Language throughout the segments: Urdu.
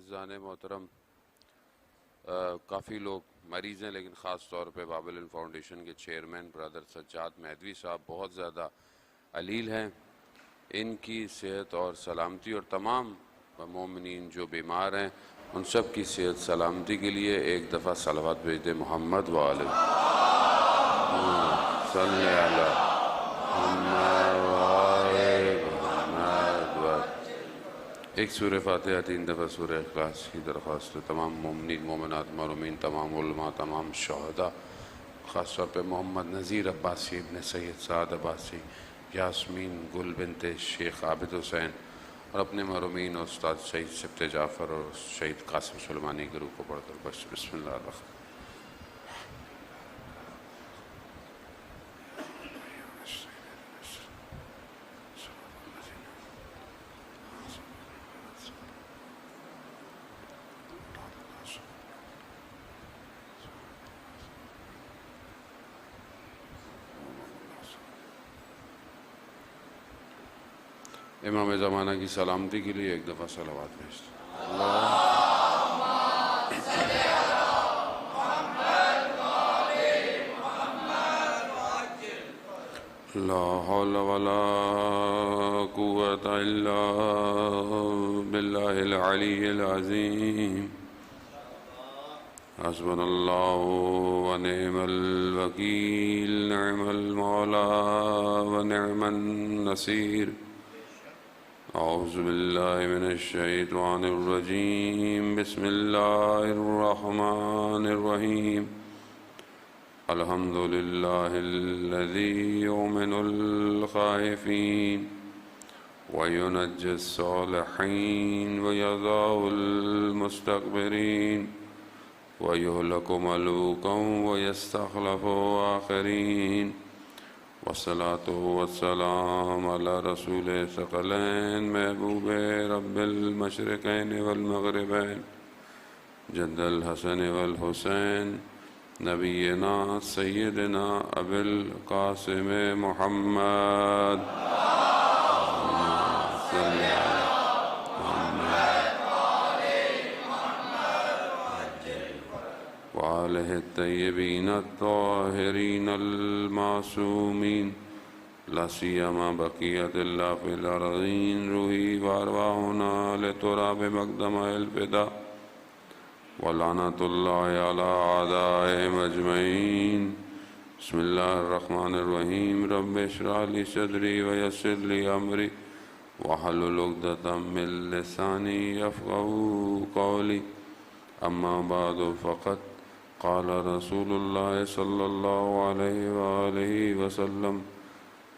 عزیزان محترم، کافی لوگ مریض ہیں، لیکن خاص طور پہ باب العلم فاؤنڈیشن کے چیئرمین برادر سجاد مہدوی صاحب بہت زیادہ علیل ہیں۔ ان کی صحت اور سلامتی اور تمام مومنین جو بیمار ہیں ان سب کی صحت سلامتی کے لیے ایک دفعہ صلوات بھیج دیں محمد وآلہ صلی علی محمد وآلہ محمد۔ ایک سورہ فاتحہ 3 دفعہ سورہ اخلاص کی درخواست ہے تمام مومنین مومنات مرحومین، تمام علماء، تمام شہداء، خاص طور پہ محمد نذیر عباسی ابن سید سعد عباسی، یاسمین گل بنت شیخ عابد حسین، اور اپنے مرحومین استاد شہید سبت جعفر اور شہید قاسم سلمانی کے روح کو پڑھ کر بسم اللہ الرحمن۔ امام زمانہ کی سلامتی کے لیے ایک دفعہ صلوات بھیجتے لا حول ولا قوة الا باللہ العلی العظیم حسبنا اللہ ونعم الوکیل نعم المولا ونعم النصیر۔ اعوذ باللہ من الشیطان الرجیم بسم اللہ الرحمن الرحیم الحمد للہ الذی یؤمن الخائفین وینجی الصالحین ویضاء المستکبرین ویہلک ملوکا ویستخلف آخرین والصلاة والسلام علی رسول ثقلین محبوب رب المشرقین والمغربین جد الحسن والحسین نبینا سیدنا ابی القاسم محمد صلی وآلہ الطیبین الطاہرین المعصومین لا سیما بقیت اللہ فی الارضین روحی وارواحنا لتراب مقدم الفدا ولعنت اللہ علی اعدائهم اجمعین۔ بسم اللہ الرحمن الرحیم رب اشرح لی صدری ویسر لی امری واحلل عقدۃ من لسانی یفقہوا قولی اما بعد فقد قال رسول اللہ صلی اللہ علیہ وآلہ وسلم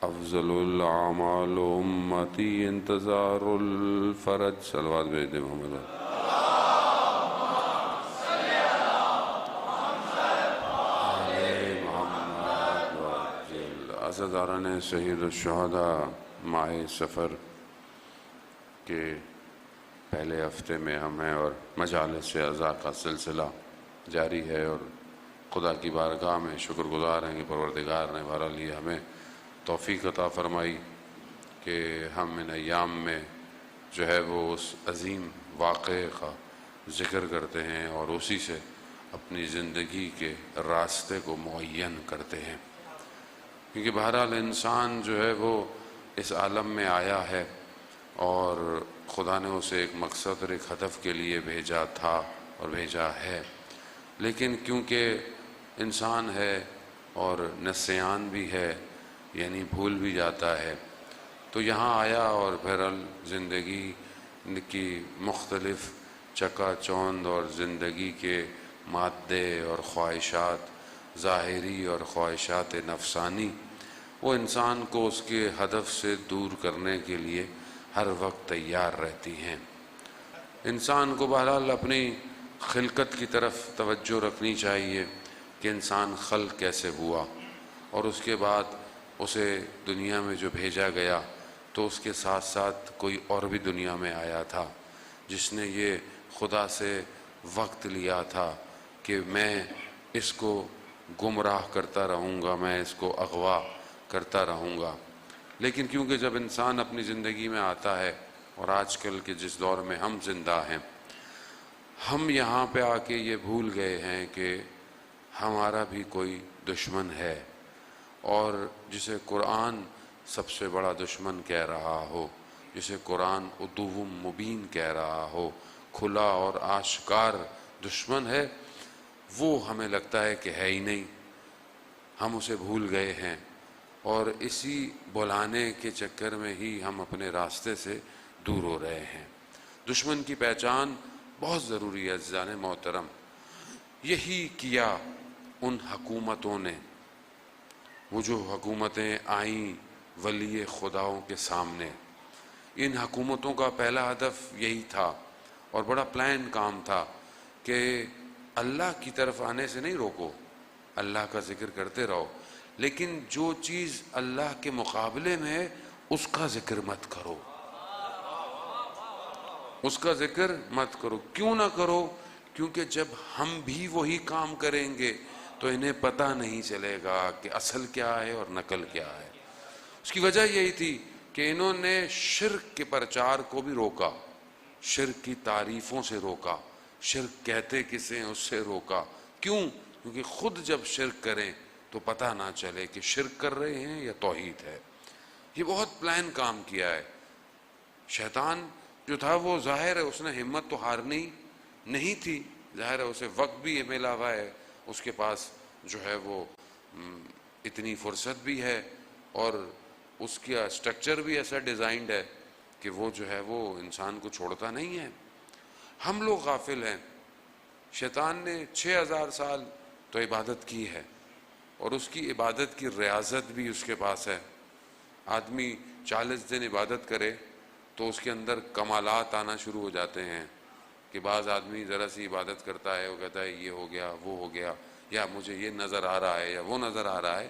افضل الاعمال امتی انتظار الفرج۔ صلوات بھیج دیں محمد عزاداران شہید الشہداء، ماہ سفر کے پہلے ہفتے میں ہم ہیں اور مجالس عزا کا سلسلہ جاری ہے، اور خدا کی بارگاہ میں شکر گزار ہیں کہ پروردگار نے بہرحال یہ ہمیں توفیق عطا فرمائی کہ ہم ان ایام میں جو ہے وہ اس عظیم واقعے کا ذکر کرتے ہیں اور اسی سے اپنی زندگی کے راستے کو معین کرتے ہیں، کیونکہ بہرحال انسان جو ہے وہ اس عالم میں آیا ہے اور خدا نے اسے ایک مقصد اور ایک ہدف کے لیے بھیجا تھا اور بھیجا ہے، لیکن کیونکہ انسان ہے اور نسیان بھی ہے، یعنی بھول بھی جاتا ہے، تو یہاں آیا اور بہرحال زندگی کی مختلف چکا چوند اور زندگی کے مادے اور خواہشات ظاہری اور خواہشات نفسانی وہ انسان کو اس کے ہدف سے دور کرنے کے لیے ہر وقت تیار رہتی ہیں۔ انسان کو بہرحال اپنی خلقت کی طرف توجہ رکھنی چاہیے کہ انسان خلق کیسے ہوا، اور اس کے بعد اسے دنیا میں جو بھیجا گیا تو اس کے ساتھ ساتھ کوئی اور بھی دنیا میں آیا تھا جس نے یہ خدا سے وقت لیا تھا کہ میں اس کو گمراہ کرتا رہوں گا، میں اس کو اغوا کرتا رہوں گا، لیکن کیونکہ جب انسان اپنی زندگی میں آتا ہے اور آج کل کے جس دور میں ہم زندہ ہیں ہم یہاں پہ آ کے یہ بھول گئے ہیں کہ ہمارا بھی کوئی دشمن ہے، اور جسے قرآن سب سے بڑا دشمن کہہ رہا ہو، جسے قرآن عدو مبین کہہ رہا ہو، کھلا اور آشکار دشمن ہے، وہ ہمیں لگتا ہے کہ ہے ہی نہیں، ہم اسے بھول گئے ہیں، اور اسی بلانے کے چکر میں ہی ہم اپنے راستے سے دور ہو رہے ہیں۔ دشمن کی پہچان بہت ضروری ہے عزیزان محترم۔ یہی کیا ان حکومتوں نے، وہ جو حکومتیں آئیں ولی خداؤں کے سامنے، ان حکومتوں کا پہلا ہدف یہی تھا اور بڑا پلان کام تھا کہ اللہ کی طرف آنے سے نہیں روکو، اللہ کا ذکر کرتے رہو، لیکن جو چیز اللہ کے مقابلے میں ہے اس کا ذکر مت کرو، اس کا ذکر مت کرو۔ کیوں نہ کرو؟ کیونکہ جب ہم بھی وہی کام کریں گے تو انہیں پتہ نہیں چلے گا کہ اصل کیا ہے اور نقل کیا ہے۔ اس کی وجہ یہی تھی کہ انہوں نے شرک کے پرچار کو بھی روکا، شرک کی تعریفوں سے روکا، شرک کہتے کسے ہیں اس سے روکا۔ کیوں؟ کیونکہ خود جب شرک کریں تو پتہ نہ چلے کہ شرک کر رہے ہیں یا توحید ہے۔ یہ بہت پلان کام کیا ہے۔ شیطان جو تھا وہ ظاہر ہے اس نے ہمت تو ہارنی نہیں تھی، ظاہر ہے اسے وقت بھی ملا ہوا ہے، اس کے پاس جو ہے وہ اتنی فرصت بھی ہے، اور اس کا اسٹرکچر بھی ایسا ڈیزائنڈ ہے کہ وہ جو ہے وہ انسان کو چھوڑتا نہیں ہے۔ ہم لوگ غافل ہیں۔ شیطان نے 6000 سال تو عبادت کی ہے، اور اس کی عبادت کی ریاضت بھی اس کے پاس ہے۔ آدمی 40 دن عبادت کرے تو اس کے اندر کمالات آنا شروع ہو جاتے ہیں کہ بعض آدمی ذرا سی عبادت کرتا ہے، وہ کہتا ہے یہ ہو گیا وہ ہو گیا، یا مجھے یہ نظر آ رہا ہے یا وہ نظر آ رہا ہے۔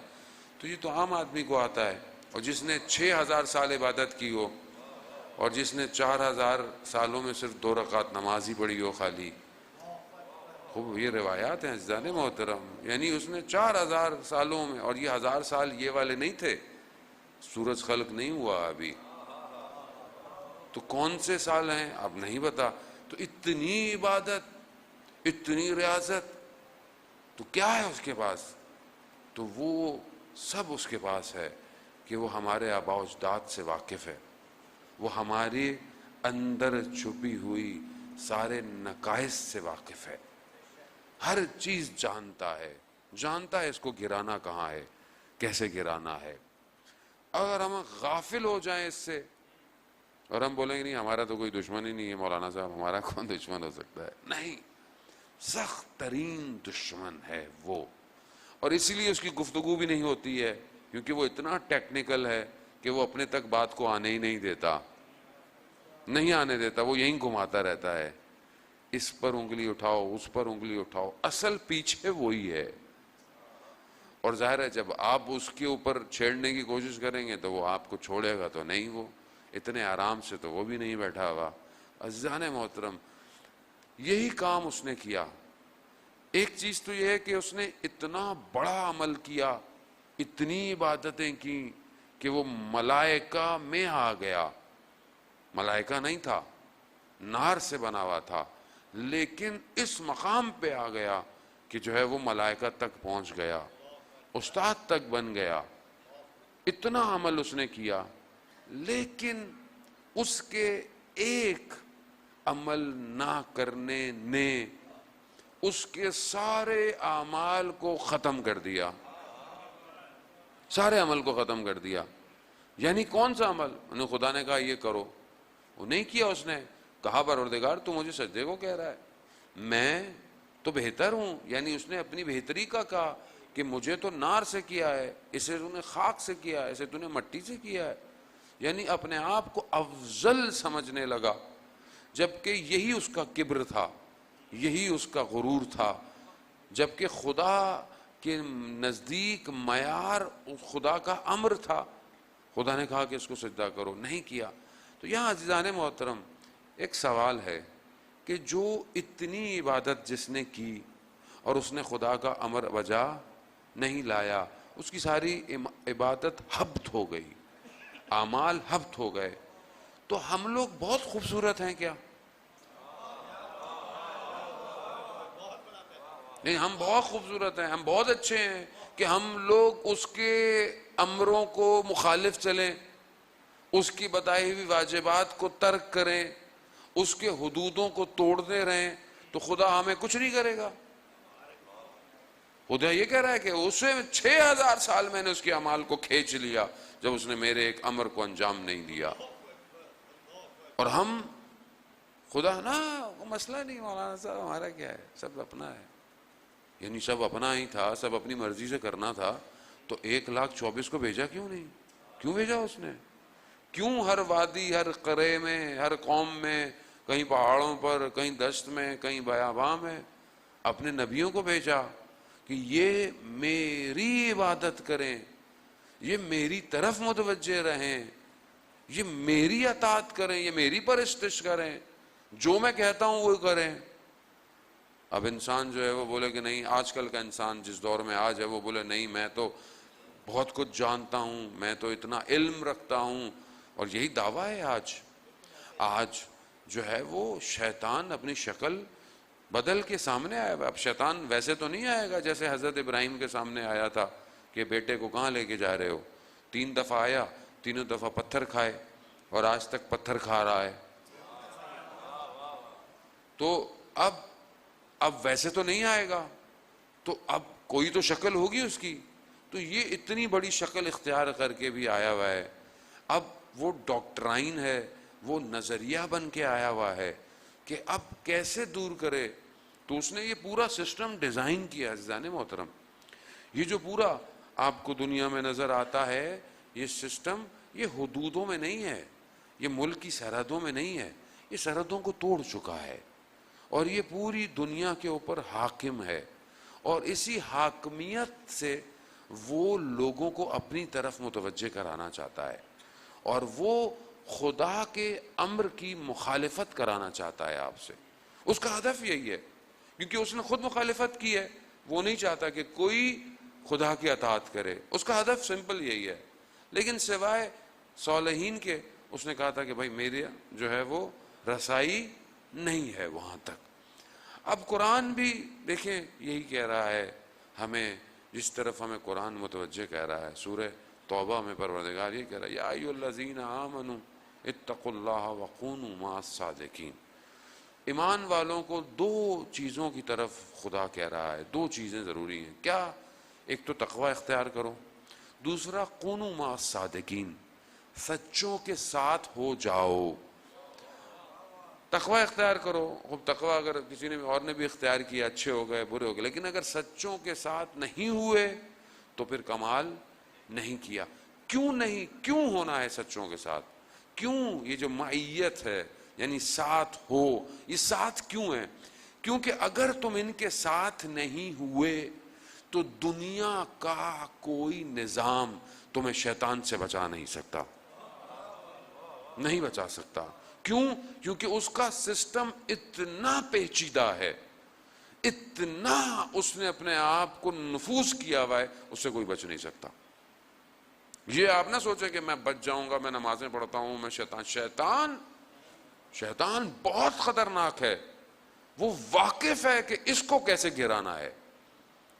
تو یہ تو عام آدمی کو آتا ہے، اور جس نے 6000 سال عبادت کی ہو، اور جس نے 4000 سالوں میں صرف 2 رکعت نماز ہی پڑھی ہو خالی، خوب یہ روایات ہیں عزیزان محترم، یعنی اس نے 4000 سالوں میں، اور یہ 1000 سال یہ والے نہیں تھے، سورج خلق نہیں ہوا ابھی، تو کون سے سال ہیں اب نہیں پتا۔ تو اتنی عبادت، اتنی ریاضت، تو کیا ہے اس کے پاس؟ تو وہ سب اس کے پاس ہے کہ وہ ہمارے آباء و اجداد سے واقف ہے، وہ ہمارے اندر چھپی ہوئی سارے نقائص سے واقف ہے، ہر چیز جانتا ہے اس کو گرانا کہاں ہے، کیسے گرانا ہے۔ اگر ہم غافل ہو جائیں اس سے اور ہم بولیں گے نہیں ہمارا تو کوئی دشمن ہی نہیں ہے مولانا صاحب، ہمارا کون دشمن ہو سکتا ہے؟ نہیں، سخت ترین دشمن ہے وہ، اور اسی لیے اس کی گفتگو بھی نہیں ہوتی ہے، کیونکہ وہ اتنا ٹیکنیکل ہے کہ وہ اپنے تک بات کو آنے ہی نہیں دیتا، نہیں آنے دیتا، وہ یہیں گھماتا رہتا ہے، اس پر انگلی اٹھاؤ اس پر انگلی اٹھاؤ، اصل پیچھے وہی ہے۔ اور ظاہر ہے جب آپ اس کے اوپر چھیڑنے کی کوشش کریں گے تو وہ آپ کو چھوڑے گا تو نہیں، وہ اتنے آرام سے تو وہ بھی نہیں بیٹھا ہوا۔ عزیزان محترم، یہی کام اس نے کیا۔ ایک چیز تو یہ ہے کہ اس نے اتنا بڑا عمل کیا، اتنی عبادتیں کی کہ وہ ملائکہ میں آ گیا، ملائکہ نہیں تھا، نار سے بنا ہوا تھا، لیکن اس مقام پہ آ گیا کہ جو ہے وہ ملائکہ تک پہنچ گیا، استاد تک بن گیا، اتنا عمل اس نے کیا، لیکن اس کے ایک عمل نہ کرنے نے اس کے سارے اعمال کو ختم کر دیا، سارے عمل کو ختم کر دیا۔ یعنی کون سا عمل؟ انہیں خدا نے کہا یہ کرو، وہ نہیں کیا، اس نے کہا پروردگار تو مجھے سجدے کو کہہ رہا ہے، میں تو بہتر ہوں، یعنی اس نے اپنی بہتری کا کہا کہ مجھے تو نار سے کیا ہے، اسے تو نے خاک سے کیا ہے، اسے تو نے مٹی سے کیا ہے، یعنی اپنے آپ کو افضل سمجھنے لگا، جبکہ یہی اس کا کبر تھا، یہی اس کا غرور تھا، جبکہ خدا کے نزدیک معیار خدا کا امر تھا، خدا نے کہا کہ اس کو سجدہ کرو، نہیں کیا۔ تو یہاں عزیزان محترم ایک سوال ہے کہ جو اتنی عبادت جس نے کی اور اس نے خدا کا امر بجا نہیں لایا، اس کی ساری عبادت حبط ہو گئی، اعمال حبط ہو گئے، تو ہم لوگ بہت خوبصورت ہیں کیا؟ نہیں، ہم بہت خوبصورت ہیں، ہم بہت اچھے ہیں کہ ہم لوگ اس کے امروں کو مخالف چلیں، اس کی بتائی ہوئی واجبات کو ترک کریں، اس کے حدودوں کو توڑتے رہیں، تو خدا ہمیں کچھ نہیں کرے گا۔ خدا یہ کہہ رہا ہے کہ اسے 6000 سال میں نے اس کے اعمال کو کھینچ لیا جب اس نے میرے ایک امر کو انجام نہیں دیا۔ اور ہم خدا نا، وہ مسئلہ نہیں مولانا صاحب، ہمارا کیا ہے، سب اپنا ہے، یعنی سب اپنا ہی تھا، سب اپنی مرضی سے کرنا تھا، تو 1,24,000 کو بھیجا کیوں نہیں؟ کیوں بھیجا اس نے؟ کیوں ہر وادی، ہر قرے میں، ہر قوم میں، کہیں پہاڑوں پر، کہیں دشت میں، کہیں بیاباں میں اپنے نبیوں کو بھیجا کہ یہ میری عبادت کریں، یہ میری طرف متوجہ رہیں، یہ میری اطاعت کریں، یہ میری پرستش کریں، جو میں کہتا ہوں وہ کریں۔ اب انسان جو ہے وہ بولے کہ نہیں، آج کل کا انسان جس دور میں آج ہے وہ بولے نہیں، میں تو بہت کچھ جانتا ہوں، میں تو اتنا علم رکھتا ہوں، اور یہی دعویٰ ہے آج جو ہے وہ شیطان اپنی شکل بدل کے سامنے آیا۔ اب شیطان ویسے تو نہیں آئے گا جیسے حضرت ابراہیم کے سامنے آیا تھا کہ بیٹے کو کہاں لے کے جا رہے ہو، 3 دفعہ آیا، تینوں دفعہ پتھر کھائے، اور آج تک پتھر کھا رہا ہے۔ تو اب ویسے تو نہیں آئے گا، تو اب کوئی تو شکل ہوگی اس کی، تو یہ اتنی بڑی شکل اختیار کر کے بھی آیا ہوا ہے۔ اب وہ ڈاکٹرائن ہے، وہ نظریہ بن کے آیا ہوا ہے کہ اب کیسے دور کرے۔ تو اس نے یہ پورا سسٹم ڈیزائن کیا، عزیزان محترم۔ یہ جو پورا آپ کو دنیا میں نظر آتا ہے، یہ سسٹم یہ حدودوں میں نہیں ہے، یہ ملک کی سرحدوں میں نہیں ہے، یہ سرحدوں کو توڑ چکا ہے، اور یہ پوری دنیا کے اوپر حاکم ہے، اور اسی حاکمیت سے وہ لوگوں کو اپنی طرف متوجہ کرانا چاہتا ہے، اور وہ خدا کے امر کی مخالفت کرانا چاہتا ہے آپ سے۔ اس کا ہدف یہی ہے، کیونکہ اس نے خود مخالفت کی ہے، وہ نہیں چاہتا کہ کوئی خدا کی اطاعت کرے، اس کا ہدف سمپل یہی ہے۔ لیکن سوائے صالحین کے اس نے کہا تھا کہ بھائی میرے جو ہے وہ رسائی نہیں ہے وہاں تک۔ اب قرآن بھی دیکھیں یہی کہہ رہا ہے ہمیں، جس طرف ہمیں قرآن متوجہ کہہ رہا ہے۔ سورہ توبہ میں پروردگار یہ کہہ رہا ہے، یا ایھا الذین آمنوا اتقوا اللہ وکونوا مع الصادقین۔ ایمان والوں کو 2 چیزوں کی طرف خدا کہہ رہا ہے، 2 چیزیں ضروری ہیں۔ کیا؟ ایک تو تقوی اختیار کرو، دوسرا کونوا مع الصادقین، سچوں کے ساتھ ہو جاؤ۔ تقوی اختیار کرو، خب تقوی اگر کسی نے اور نے بھی اختیار کیا، اچھے ہو گئے، برے ہو گئے، لیکن اگر سچوں کے ساتھ نہیں ہوئے تو پھر کمال نہیں کیا۔ کیوں نہیں؟ کیوں ہونا ہے سچوں کے ساتھ؟ کیوں یہ جو معیت ہے، یعنی ساتھ ہو، یہ ساتھ کیوں ہے؟ کیونکہ اگر تم ان کے ساتھ نہیں ہوئے تو دنیا کا کوئی نظام تمہیں شیطان سے بچا نہیں سکتا، نہیں بچا سکتا۔ کیوں؟ کیونکہ اس کا سسٹم اتنا پیچیدہ ہے، اتنا اس نے اپنے آپ کو نفوذ کیا ہوا ہے، اس سے کوئی بچ نہیں سکتا۔ یہ آپ نہ سوچیں کہ میں بچ جاؤں گا، میں نمازیں پڑھتا ہوں، میں شیطان بہت خطرناک ہے، وہ واقف ہے کہ اس کو کیسے گرانا ہے۔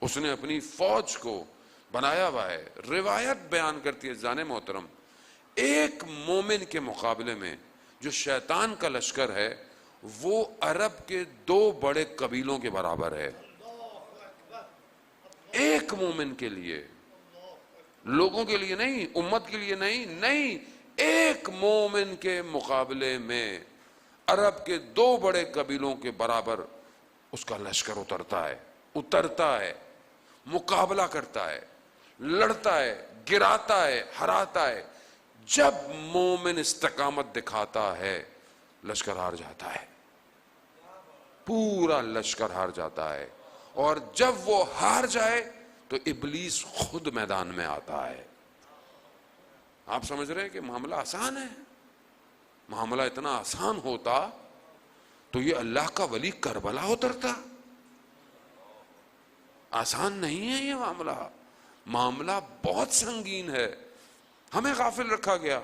اس نے اپنی فوج کو بنایا ہوا ہے۔ روایت بیان کرتی ہے جان محترم، ایک مومن کے مقابلے میں جو شیطان کا لشکر ہے وہ عرب کے 2 بڑے قبیلوں کے برابر ہے۔ ایک مومن کے لیے، لوگوں کے لیے نہیں، امت کے لیے نہیں، ایک مومن کے مقابلے میں عرب کے 2 بڑے قبیلوں کے برابر اس کا لشکر اترتا ہے، مقابلہ کرتا ہے، لڑتا ہے، گراتا ہے، ہراتا ہے۔ جب مومن استقامت دکھاتا ہے لشکر ہار جاتا ہے، پورا لشکر ہار جاتا ہے، اور جب وہ ہار جائے تو ابلیس خود میدان میں آتا ہے۔ آپ سمجھ رہے ہیں کہ معاملہ آسان ہے؟ معاملہ اتنا آسان ہوتا تو یہ اللہ کا ولی کربلا اترتا۔ آسان نہیں ہے یہ معاملہ بہت سنگین ہے۔ ہمیں غافل رکھا گیا،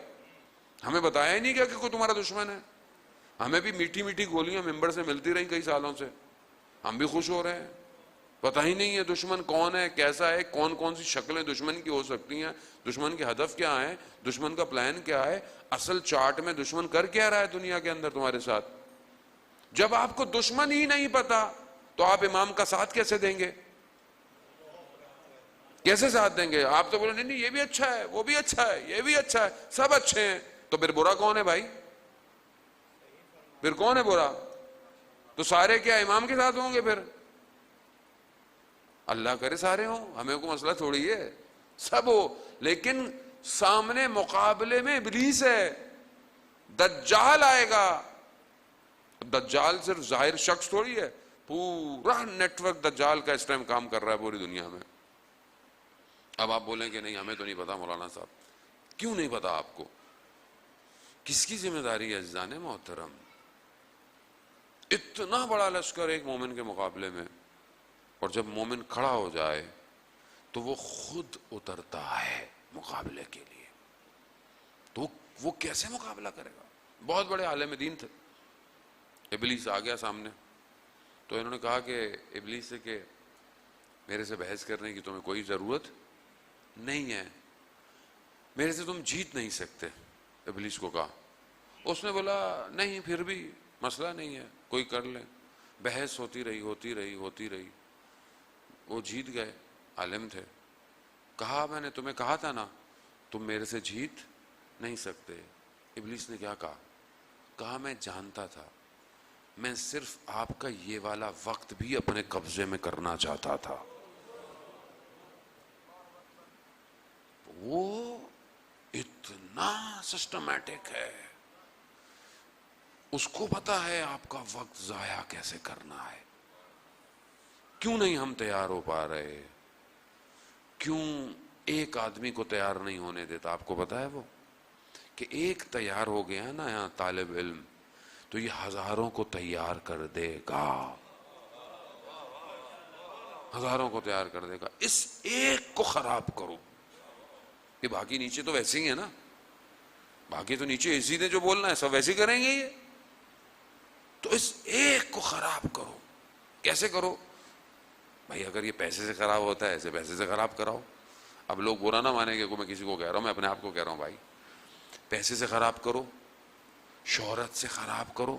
ہمیں بتایا ہی نہیں گیا کہ کوئی تمہارا دشمن ہے۔ ہمیں بھی میٹھی میٹھی گولیاں ممبر سے ملتی رہیں کئی سالوں سے، ہم بھی خوش ہو رہے ہیں، پتہ ہی نہیں ہے دشمن کون ہے، کیسا ہے، کون کون سی شکلیں دشمن کی ہو سکتی ہیں، دشمن کے ہدف کیا ہیں، دشمن کا پلان کیا ہے، اصل چارٹ میں دشمن کر کیا رہا ہے دنیا کے اندر تمہارے ساتھ۔ جب آپ کو دشمن ہی نہیں پتا تو آپ امام کا ساتھ کیسے دیں گے؟ کیسے ساتھ دیں گے؟ آپ تو بولے نہیں نہیں یہ بھی اچھا ہے، وہ بھی اچھا ہے، یہ بھی اچھا ہے، سب اچھے ہیں، تو پھر برا کون ہے بھائی؟ پھر کون ہے برا؟ تو سارے کیا امام کے ساتھ ہوں گے پھر؟ اللہ کرے سارے ہوں، ہمیں کوئی مسئلہ تھوڑی ہے، سب ہو، لیکن سامنے مقابلے میں ابلیس ہے، دجال آئے گا۔ دجال صرف ظاہر شخص تھوڑی ہے، پورا نیٹ ورک دجال کا اس ٹائم کام کر رہا ہے پوری دنیا میں۔ اب آپ بولیں کہ نہیں ہمیں تو نہیں پتا مولانا صاحب، کیوں نہیں پتا آپ کو؟ کس کی ذمہ داری ہے عزیزان محترم؟ اتنا بڑا لشکر ایک مومن کے مقابلے میں، اور جب مومن کھڑا ہو جائے تو وہ خود اترتا ہے مقابلے کے لیے، تو وہ کیسے مقابلہ کرے گا؟ بہت بڑے عالم دین تھے، ابلیس آ گیا سامنے، تو انہوں نے کہا کہ ابلیس سے کہ میرے سے بحث کرنے کی تمہیں کوئی ضرورت نہیں ہے، میرے سے تم جیت نہیں سکتے۔ ابلیس کو کہا، اس نے بولا نہیں پھر بھی مسئلہ نہیں ہے، کوئی کر لیں۔ بحث ہوتی رہی ہوتی رہی ہوتی رہی، وہ جیت گئے، عالم تھے۔ کہا میں نے تمہیں کہا تھا نا تم میرے سے جیت نہیں سکتے۔ ابلیس نے کیا کہا؟ کہا میں جانتا تھا، میں صرف آپ کا یہ والا وقت بھی اپنے قبضے میں کرنا چاہتا تھا۔ وہ اتنا سسٹمیٹک ہے، اس کو پتا ہے آپ کا وقت ضائع کیسے کرنا ہے۔ کیوں نہیں ہم تیار ہو پا رہے؟ کیوں ایک آدمی کو تیار نہیں ہونے دیتا؟ آپ کو پتا ہے وہ کہ ایک تیار ہو گیا نا یہاں طالب علم تو یہ ہزاروں کو تیار کر دے گا، ہزاروں کو تیار کر دے گا۔ اس ایک کو خراب کرو، یہ باقی نیچے تو ویسے ہی ہے نا، باقی تو نیچے اسی نے جو بولنا ہے سب ویسے ہی کریں گے یہ، تو اس ایک کو خراب کرو۔ کیسے کرو بھائی؟ اگر یہ پیسے سے خراب ہوتا ہے ایسے پیسے سے خراب کراؤ۔ اب لوگ برا نہ مانیں گے کہ میں کسی کو کہہ رہا ہوں، میں اپنے آپ کو کہہ رہا ہوں بھائی، پیسے سے خراب کرو، شہرت سے خراب کرو،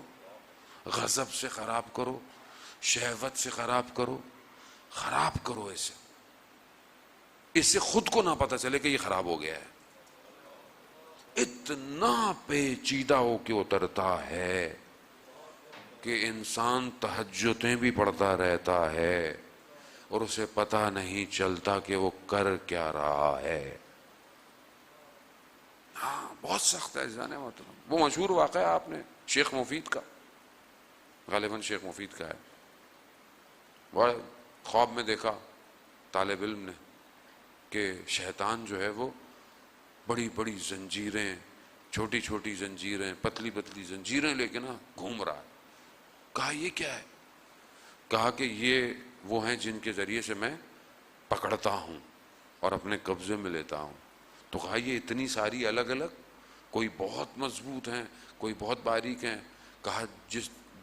غضب سے خراب کرو، شہوت سے خراب کرو، خراب کرو اسے، اس سے خود کو نہ پتہ چلے کہ یہ خراب ہو گیا ہے۔ اتنا پیچیدہ ہو کے اترتا ہے کہ انسان تہجدیں بھی پڑھتا رہتا ہے اور اسے پتہ نہیں چلتا کہ وہ کر کیا رہا ہے۔ ہاں بہت سخت ہے جانے محترم۔ وہ مشہور واقعہ آپ نے شیخ مفید کا، غالباً شیخ مفید کا ہے، بڑے خواب میں دیکھا طالب علم نے کہ شیطان جو ہے وہ بڑی بڑی زنجیریں، چھوٹی چھوٹی زنجیریں، پتلی پتلی زنجیریں لے کے نا گھوم رہا ہے۔ کہا یہ کیا ہے؟ کہا کہ یہ وہ ہیں جن کے ذریعے سے میں پکڑتا ہوں اور اپنے قبضے میں لیتا ہوں۔ تو کہا یہ اتنی ساری الگ الگ، کوئی بہت مضبوط ہیں، کوئی بہت باریک ہیں۔ کہا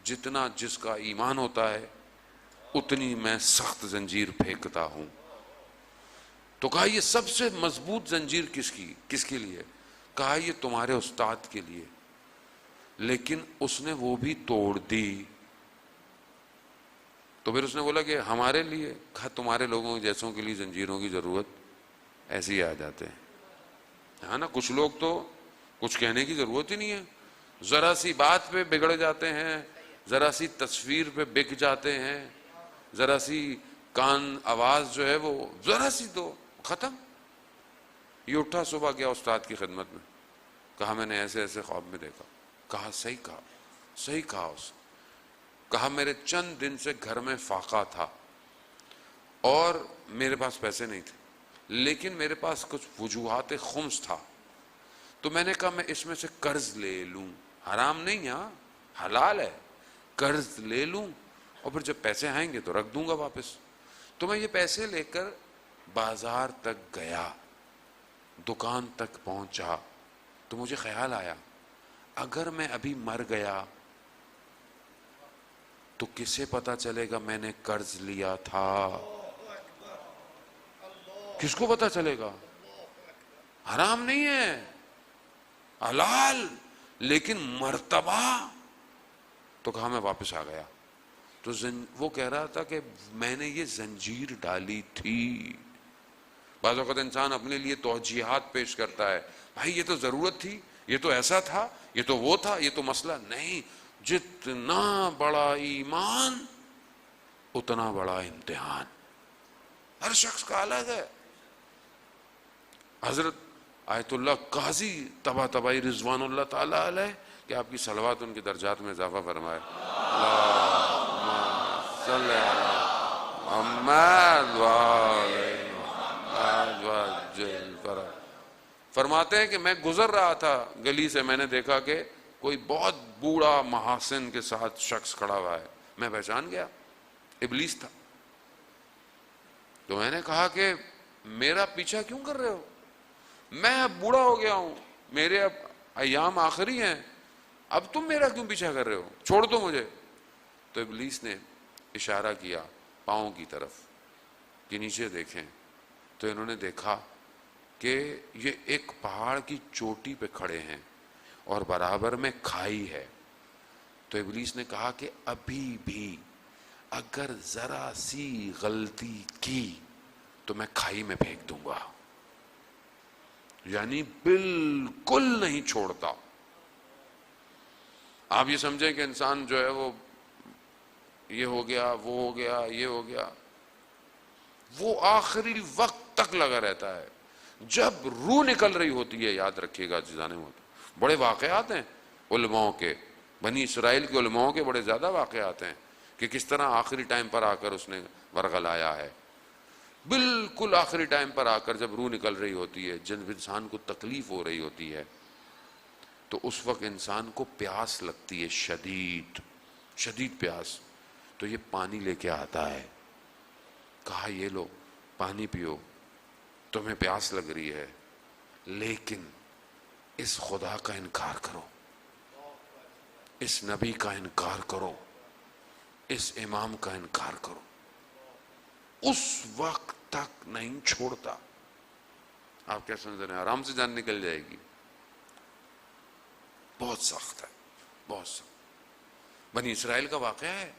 جتنا جس کا ایمان ہوتا ہے اتنی میں سخت زنجیر پھینکتا ہوں۔ تو کہا یہ سب سے مضبوط زنجیر کس کے لیے؟ کہا یہ تمہارے استاد کے لیے، لیکن اس نے وہ بھی توڑ دی۔ تو پھر اس نے بولا کہ ہمارے لیے؟ کہا تمہارے لوگوں جیسوں کے لیے زنجیروں کی ضرورت ایسے ہی آ جاتے ہیں، ہاں نا۔ کچھ لوگ تو کچھ کہنے کی ضرورت ہی نہیں ہے، ذرا سی بات پہ بگڑ جاتے ہیں، ذرا سی تصویر پہ بک جاتے ہیں، ذرا سی کان آواز جو ہے وہ ذرا سی تو ختم۔ یہ اٹھا صبح گیا استاد کی خدمت میں، کہا میں نے ایسے ایسے خواب میں دیکھا۔ کہا صحیح کہا، صحیح کہا اس نے۔ کہا میرے چند دن سے گھر میں فاقہ تھا اور میرے پاس پیسے نہیں تھے، لیکن میرے پاس کچھ وجوہات خمس تھا، تو میں نے کہا میں اس میں سے قرض لے لوں، حرام نہیں، ہاں حلال ہے، قرض لے لوں اور پھر جب پیسے آئیں گے تو رکھ دوں گا واپس۔ تو میں یہ پیسے لے کر بازار تک گیا، دکان تک پہنچا، تو مجھے خیال آیا اگر میں ابھی مر گیا تو کسے پتا چلے گا میں نے قرض لیا تھا؟ کس کو پتا چلے گا؟ حرام نہیں ہے، حلال، لیکن مرتبہ تو کہا میں واپس آ گیا. تو وہ کہہ رہا تھا کہ میں نے یہ زنجیر ڈالی تھی. بعض اوقات انسان اپنے لیے توجیحات پیش کرتا ہے، بھائی یہ تو ضرورت تھی، یہ تو ایسا تھا، یہ تو وہ تھا، یہ تو مسئلہ نہیں. جتنا بڑا ایمان اتنا بڑا امتحان، ہر شخص کا الگ ہے. حضرت آیت اللہ قاضی طباطبائی رضوان اللہ تعالی علیہ کہ آپ کی صلوات ان کے درجات میں اضافہ فرمائے. اللہم صلی علی محمد فرماتے ہیں کہ میں گزر رہا تھا گلی سے، میں نے دیکھا کہ کوئی بہت بوڑھا محاسن کے ساتھ شخص کھڑا ہوا ہے. میں پہچان گیا، ابلیس تھا. تو میں نے کہا کہ میرا پیچھا کیوں کر رہے ہو؟ میں اب بوڑھا ہو گیا ہوں، میرے اب ایام آخری ہیں، اب تم میرا کیوں پیچھا کر رہے ہو؟ چھوڑ دو مجھے. تو ابلیس نے اشارہ کیا پاؤں کی طرف کہ نیچے دیکھیں. تو انہوں نے دیکھا کہ یہ ایک پہاڑ کی چوٹی پہ کھڑے ہیں اور برابر میں کھائی ہے. تو ابلیس نے کہا کہ ابھی بھی اگر ذرا سی غلطی کی تو میں کھائی میں پھینک دوں گا. یعنی بالکل نہیں چھوڑتا. آپ یہ سمجھیں کہ انسان جو ہے وہ یہ ہو گیا، وہ ہو گیا، یہ ہو گیا، وہ آخری وقت تک لگا رہتا ہے. جب روح نکل رہی ہوتی ہے، یاد رکھیے گا جانے ہوتے بڑے واقعات ہیں علماء کے، بنی اسرائیل کے علماء کے بڑے زیادہ واقعات ہیں کہ کس طرح آخری ٹائم پر آ کر اس نے ورغلایا ہے. بالکل آخری ٹائم پر آ کر جب روح نکل رہی ہوتی ہے، جب انسان کو تکلیف ہو رہی ہوتی ہے، تو اس وقت انسان کو پیاس لگتی ہے، شدید شدید پیاس. تو یہ پانی لے کے آتا ہے، کہا یہ لو پانی پیو، تمہیں پیاس لگ رہی ہے، لیکن اس خدا کا انکار کرو، اس نبی کا انکار کرو، اس امام کا انکار کرو. اس وقت تک نہیں چھوڑتا. آپ کیا سمجھ رہے ہیں؟ آرام سے جان نکل جائے گی. بہت سخت ہے، بہت سخت. بنی اسرائیل کا واقعہ ہے،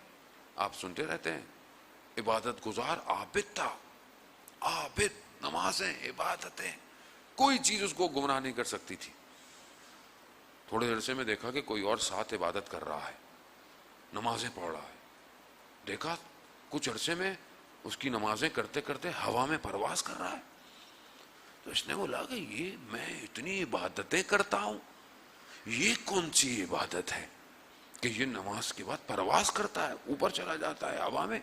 آپ سنتے رہتے ہیں. عبادت گزار عابد تھا، عابد، نمازیں، عبادتیں، کوئی چیز اس کو گمراہ نہیں کر سکتی تھی. تھوڑے عرصے میں دیکھا کہ کوئی اور ساتھ عبادت کر رہا ہے، نمازیں پڑھ رہا ہے. دیکھا کچھ عرصے میں اس کی نمازیں کرتے کرتے ہوا میں پرواز کر رہا ہے. تو اس نے بولا کہ یہ میں اتنی عبادتیں کرتا ہوں، یہ کون سی عبادت ہے کہ یہ نماز کے بعد پرواز کرتا ہے، اوپر چلا جاتا ہے ہوا میں.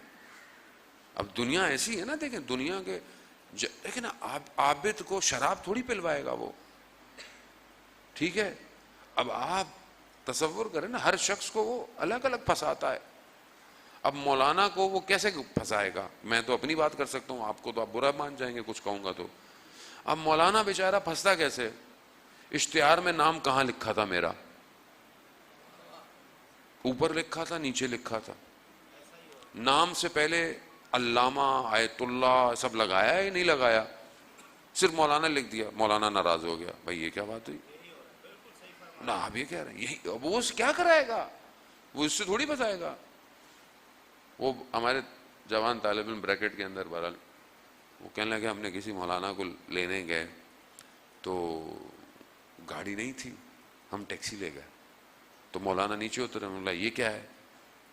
اب دنیا ایسی ہے نا، دیکھیں دنیا کے لیکن عابد کو شراب تھوڑی پلوائے گا وہ، ٹھیک ہے. اب آپ تصور کریں نا، ہر شخص کو وہ الگ الگ پھنساتا ہے. اب مولانا کو وہ کیسے پھنسائے گا؟ میں تو اپنی بات کر سکتا ہوں، آپ کو تو آپ برا مان جائیں گے کچھ کہوں گا تو. اب مولانا بیچارہ پھنستا کیسے؟ اشتہار میں نام کہاں لکھا تھا میرا؟ اوپر لکھا تھا، نیچے لکھا تھا. نام سے پہلے علامہ، آیت اللہ سب لگایا ہے نہیں لگایا؟ صرف مولانا لکھ دیا، مولانا ناراض ہو گیا، بھائی یہ کیا بات ہوئی؟ نہ آپ یہ کہہ رہے ہیں یہی، اب وہ کیا کرائے گا؟ وہ اس سے تھوڑی بتائے گا. وہ ہمارے جوان طالب علم بریکٹ کے اندر بہرحال وہ کہنے لگے ہم نے کسی مولانا کو لینے گئے تو گاڑی نہیں تھی، ہم ٹیکسی لے گئے. تو مولانا نیچے اترے، بولا یہ کیا ہے؟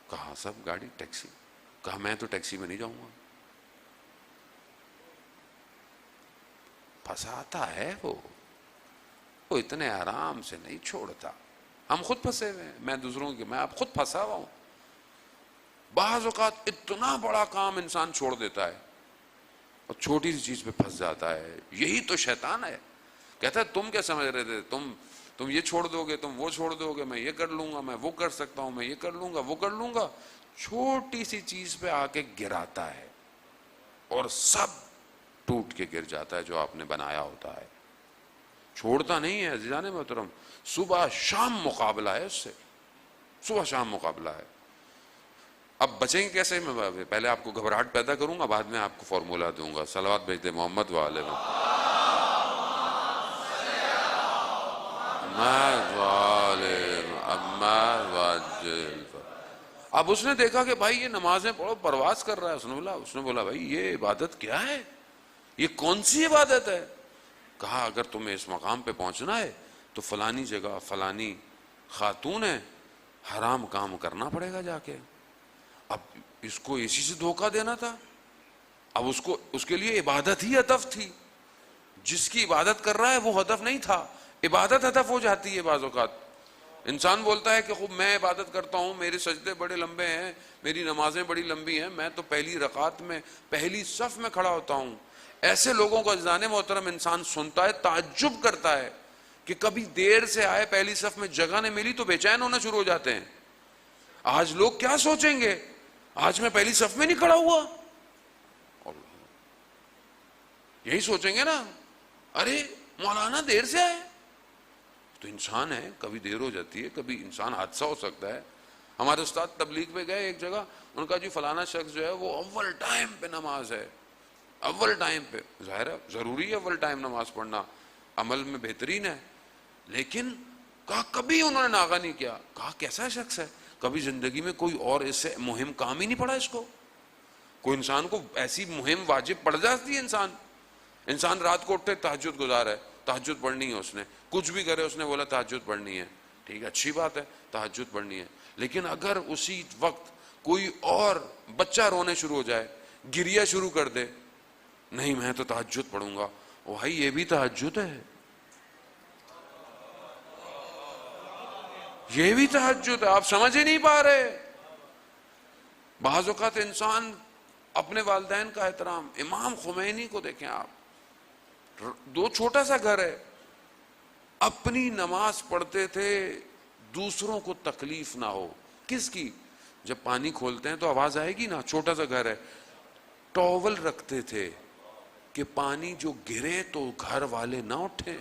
کہا سب گاڑی ٹیکسی. کہا میں تو ٹیکسی میں نہیں جاؤں گا. پھنساتا ہے وہ اتنے آرام سے نہیں چھوڑتا. ہم خود پھنسے ہوئے ہیں، میں دوسروں کے، میں اب خود پھنسا ہوا ہوں. بعض اوقات اتنا بڑا کام انسان چھوڑ دیتا ہے اور چھوٹی سی چیز پہ پھنس جاتا ہے. یہی تو شیطان ہے. کہتا ہے تم کیا سمجھ رہے تھے، تم یہ چھوڑ دو گے، تم وہ چھوڑ دو گے، میں یہ کر لوں گا، میں وہ کر سکتا ہوں، میں یہ کر لوں گا، وہ کر لوں گا. چھوٹی سی چیز پہ آ کے گراتا ہے اور سب ٹوٹ کے گر جاتا ہے جو آپ نے بنایا ہوتا ہے. چھوڑتا نہیں ہے عزیزان محترم. صبح شام مقابلہ ہے اس سے، صبح شام مقابلہ ہے. اب بچیں گے کیسے؟ میں پہلے آپ کو گھبراہٹ پیدا کروں گا، بعد میں آپ کو فارمولہ دوں گا. صلوات بھیج دے محمد وآلہ محمد. اب اس نے دیکھا کہ بھائی یہ نمازیں پڑھو پرواز کر رہا ہے. اس نے بولا بھائی یہ عبادت کیا ہے، یہ کون سی عبادت ہے؟ کہا اگر تمہیں اس مقام پہ پہنچنا ہے تو فلانی جگہ فلانی خاتون ہے، حرام کام کرنا پڑے گا جا کے. اب اس کو اسی سے دھوکہ دینا تھا. اب اس کے لیے عبادت ہی ہدف تھی. جس کی عبادت کر رہا ہے وہ ہدف نہیں تھا. عبادت ہدف ہو جاتی ہے بعض اوقات. انسان بولتا ہے کہ خوب میں عبادت کرتا ہوں، میرے سجدے بڑے لمبے ہیں، میری نمازیں بڑی لمبی ہیں، میں تو پہلی رکعت میں پہلی صف میں کھڑا ہوتا ہوں. ایسے لوگوں کو عزیزان محترم انسان سنتا ہے، تعجب کرتا ہے کہ کبھی دیر سے آئے، پہلی صف میں جگہ نہیں ملی تو بے چین ہونا شروع ہو جاتے ہیں. آج لوگ کیا سوچیں گے، آج میں پہلی صف میں نہیں کھڑا ہوا. یہی سوچیں گے نا، ارے مولانا دیر سے آئے. تو انسان ہے، کبھی دیر ہو جاتی ہے، کبھی انسان حادثہ ہو سکتا ہے. ہمارے استاد تبلیغ پہ گئے ایک جگہ، ان کا جی فلانا شخص جو ہے وہ اول ٹائم پہ نماز ہے، اول ٹائم پہ. ظاہر ہے ضروری ہے اول ٹائم نماز پڑھنا، عمل میں بہترین ہے. لیکن کہا کبھی انہوں نے ناغہ نہیں کیا. کہا کیسا شخص ہے، کبھی زندگی میں کوئی اور اس سے مہم کام ہی نہیں پڑا اس کو. کوئی انسان کو ایسی مہم واجب پڑ جاتی ہے. انسان رات کو اٹھے تہجد گزار ہے، تہجد پڑھنی ہے، اس نے کچھ بھی کرے، اس نے بولا تہجد پڑھنی ہے. ٹھیک ہے، اچھی بات ہے، تہجد پڑھنی ہے. لیکن اگر اسی وقت کوئی اور بچہ رونے شروع ہو جائے، گریہ شروع کر دے، نہیں میں تو تہجد پڑھوں گا. بھائی یہ بھی تہجد ہے، یہ بھی تہجد ہے. آپ سمجھ ہی نہیں پا رہے. بعض اوقات انسان اپنے والدین کا احترام، امام خمینی کو دیکھیں آپ، دو چھوٹا سا گھر ہے، اپنی نماز پڑھتے تھے دوسروں کو تکلیف نہ ہو. کس کی؟ جب پانی کھولتے ہیں تو آواز آئے گی نا، چھوٹا سا گھر ہے. ٹاول رکھتے تھے کہ پانی جو گرے تو گھر والے نہ اٹھیں.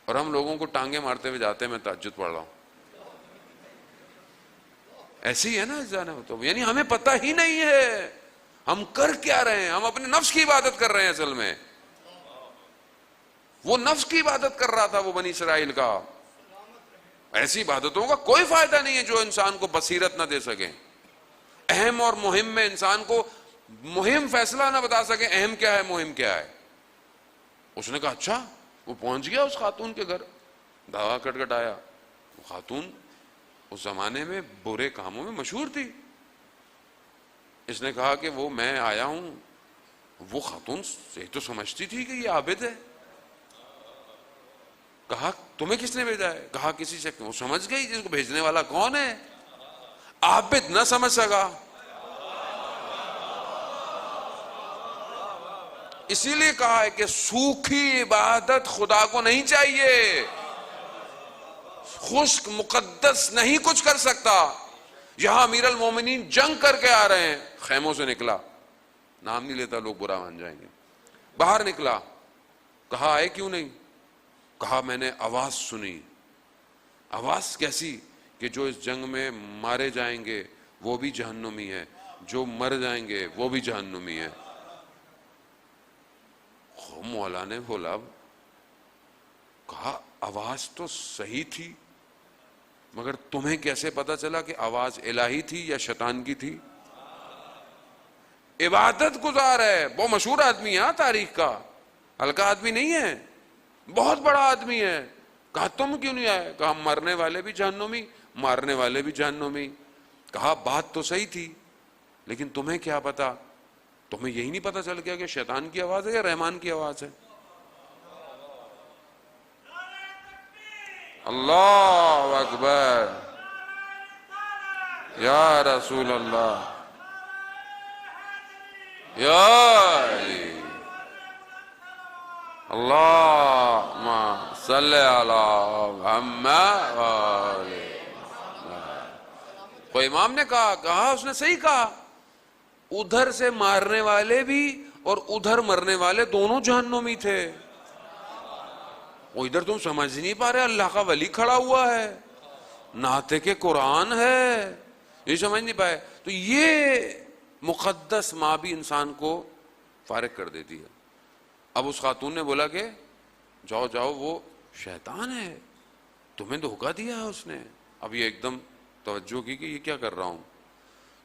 اور ہم لوگوں کو ٹانگیں مارتے ہوئے جاتے ہیں میں تہجد پڑھ رہا ہوں. ایسی ہے نا تو، یعنی ہمیں پتہ ہی نہیں ہے ہم کر کیا رہے ہیں. ہم اپنے نفس کی عبادت کر رہے ہیں. اصل میں وہ نفس کی عبادت کر رہا تھا وہ بنی اسرائیل کا. ایسی عبادتوں کا کوئی فائدہ نہیں ہے جو انسان کو بصیرت نہ دے سکیں، اہم اور مہم میں انسان کو مہم فیصلہ نہ بتا سکیں اہم کیا ہے مہم کیا ہے. اس نے کہا اچھا. وہ پہنچ گیا اس خاتون کے گھر، دعویٰ کٹکھٹایا. وہ خاتون اس زمانے میں برے کاموں میں مشہور تھی. اس نے کہا کہ وہ میں آیا ہوں. وہ خاتون یہ تو سمجھتی تھی کہ یہ عابد ہے. کہا تمہیں کس نے بھیجا ہے؟ کہا کسی سے. وہ سمجھ گئی جس کو بھیجنے والا کون ہے. عابد نہ سمجھ سکا. اسی لیے کہا ہے کہ سوکھی عبادت خدا کو نہیں چاہیے. خشک مقدس نہیں کچھ کر سکتا. یہاں امیر المومنین جنگ کر کے آ رہے ہیں، خیموں سے نکلا، نام نہیں لیتا لوگ برا مان جائیں گے، باہر نکلا. کہا آئے کیوں نہیں؟ کہا میں نے آواز سنی. آواز کیسی؟ کہ جو اس جنگ میں مارے جائیں گے وہ بھی جہنمی ہے، جو مر جائیں گے وہ بھی جہنمی ہے. مولا نے بولا، کہا آواز تو صحیح تھی مگر تمہیں کیسے پتا چلا کہ آواز الہی تھی یا شیطان کی تھی؟ عبادت گزار ہے، بہت مشہور آدمی ہے تاریخ کا، ہلکا آدمی نہیں ہے، بہت بڑا آدمی ہے. کہا تم کیوں نہیں آئے؟ کہا مرنے والے بھی جہنمی، مارنے والے بھی جہنمی. کہا بات تو صحیح تھی لیکن تمہیں کیا پتا؟ تمہیں یہی نہیں پتا چل گیا کہ شیطان کی آواز ہے یا رحمان کی آواز ہے؟ اللہ اکبر یا رسول اللہ یا علی اللہم صلی علی محمد. کوئی امام نے کہا اس نے صحیح کہا، ادھر سے مارنے والے بھی اور ادھر مرنے والے دونوں جہنمی تھے. وہ ادھر تم سمجھ نہیں پا رہے، اللہ کا ولی کھڑا ہوا ہے، ناطق قرآن ہے، یہ سمجھ نہیں پائے. تو یہ مقدس ماں بھی انسان کو فارغ کر دیتی ہے. اب اس خاتون نے بولا کہ جاؤ جاؤ، وہ شیطان ہے، تمہیں دھوکہ دیا ہے اس نے. اب یہ ایک دم توجہ کی کہ یہ کیا کر رہا ہوں.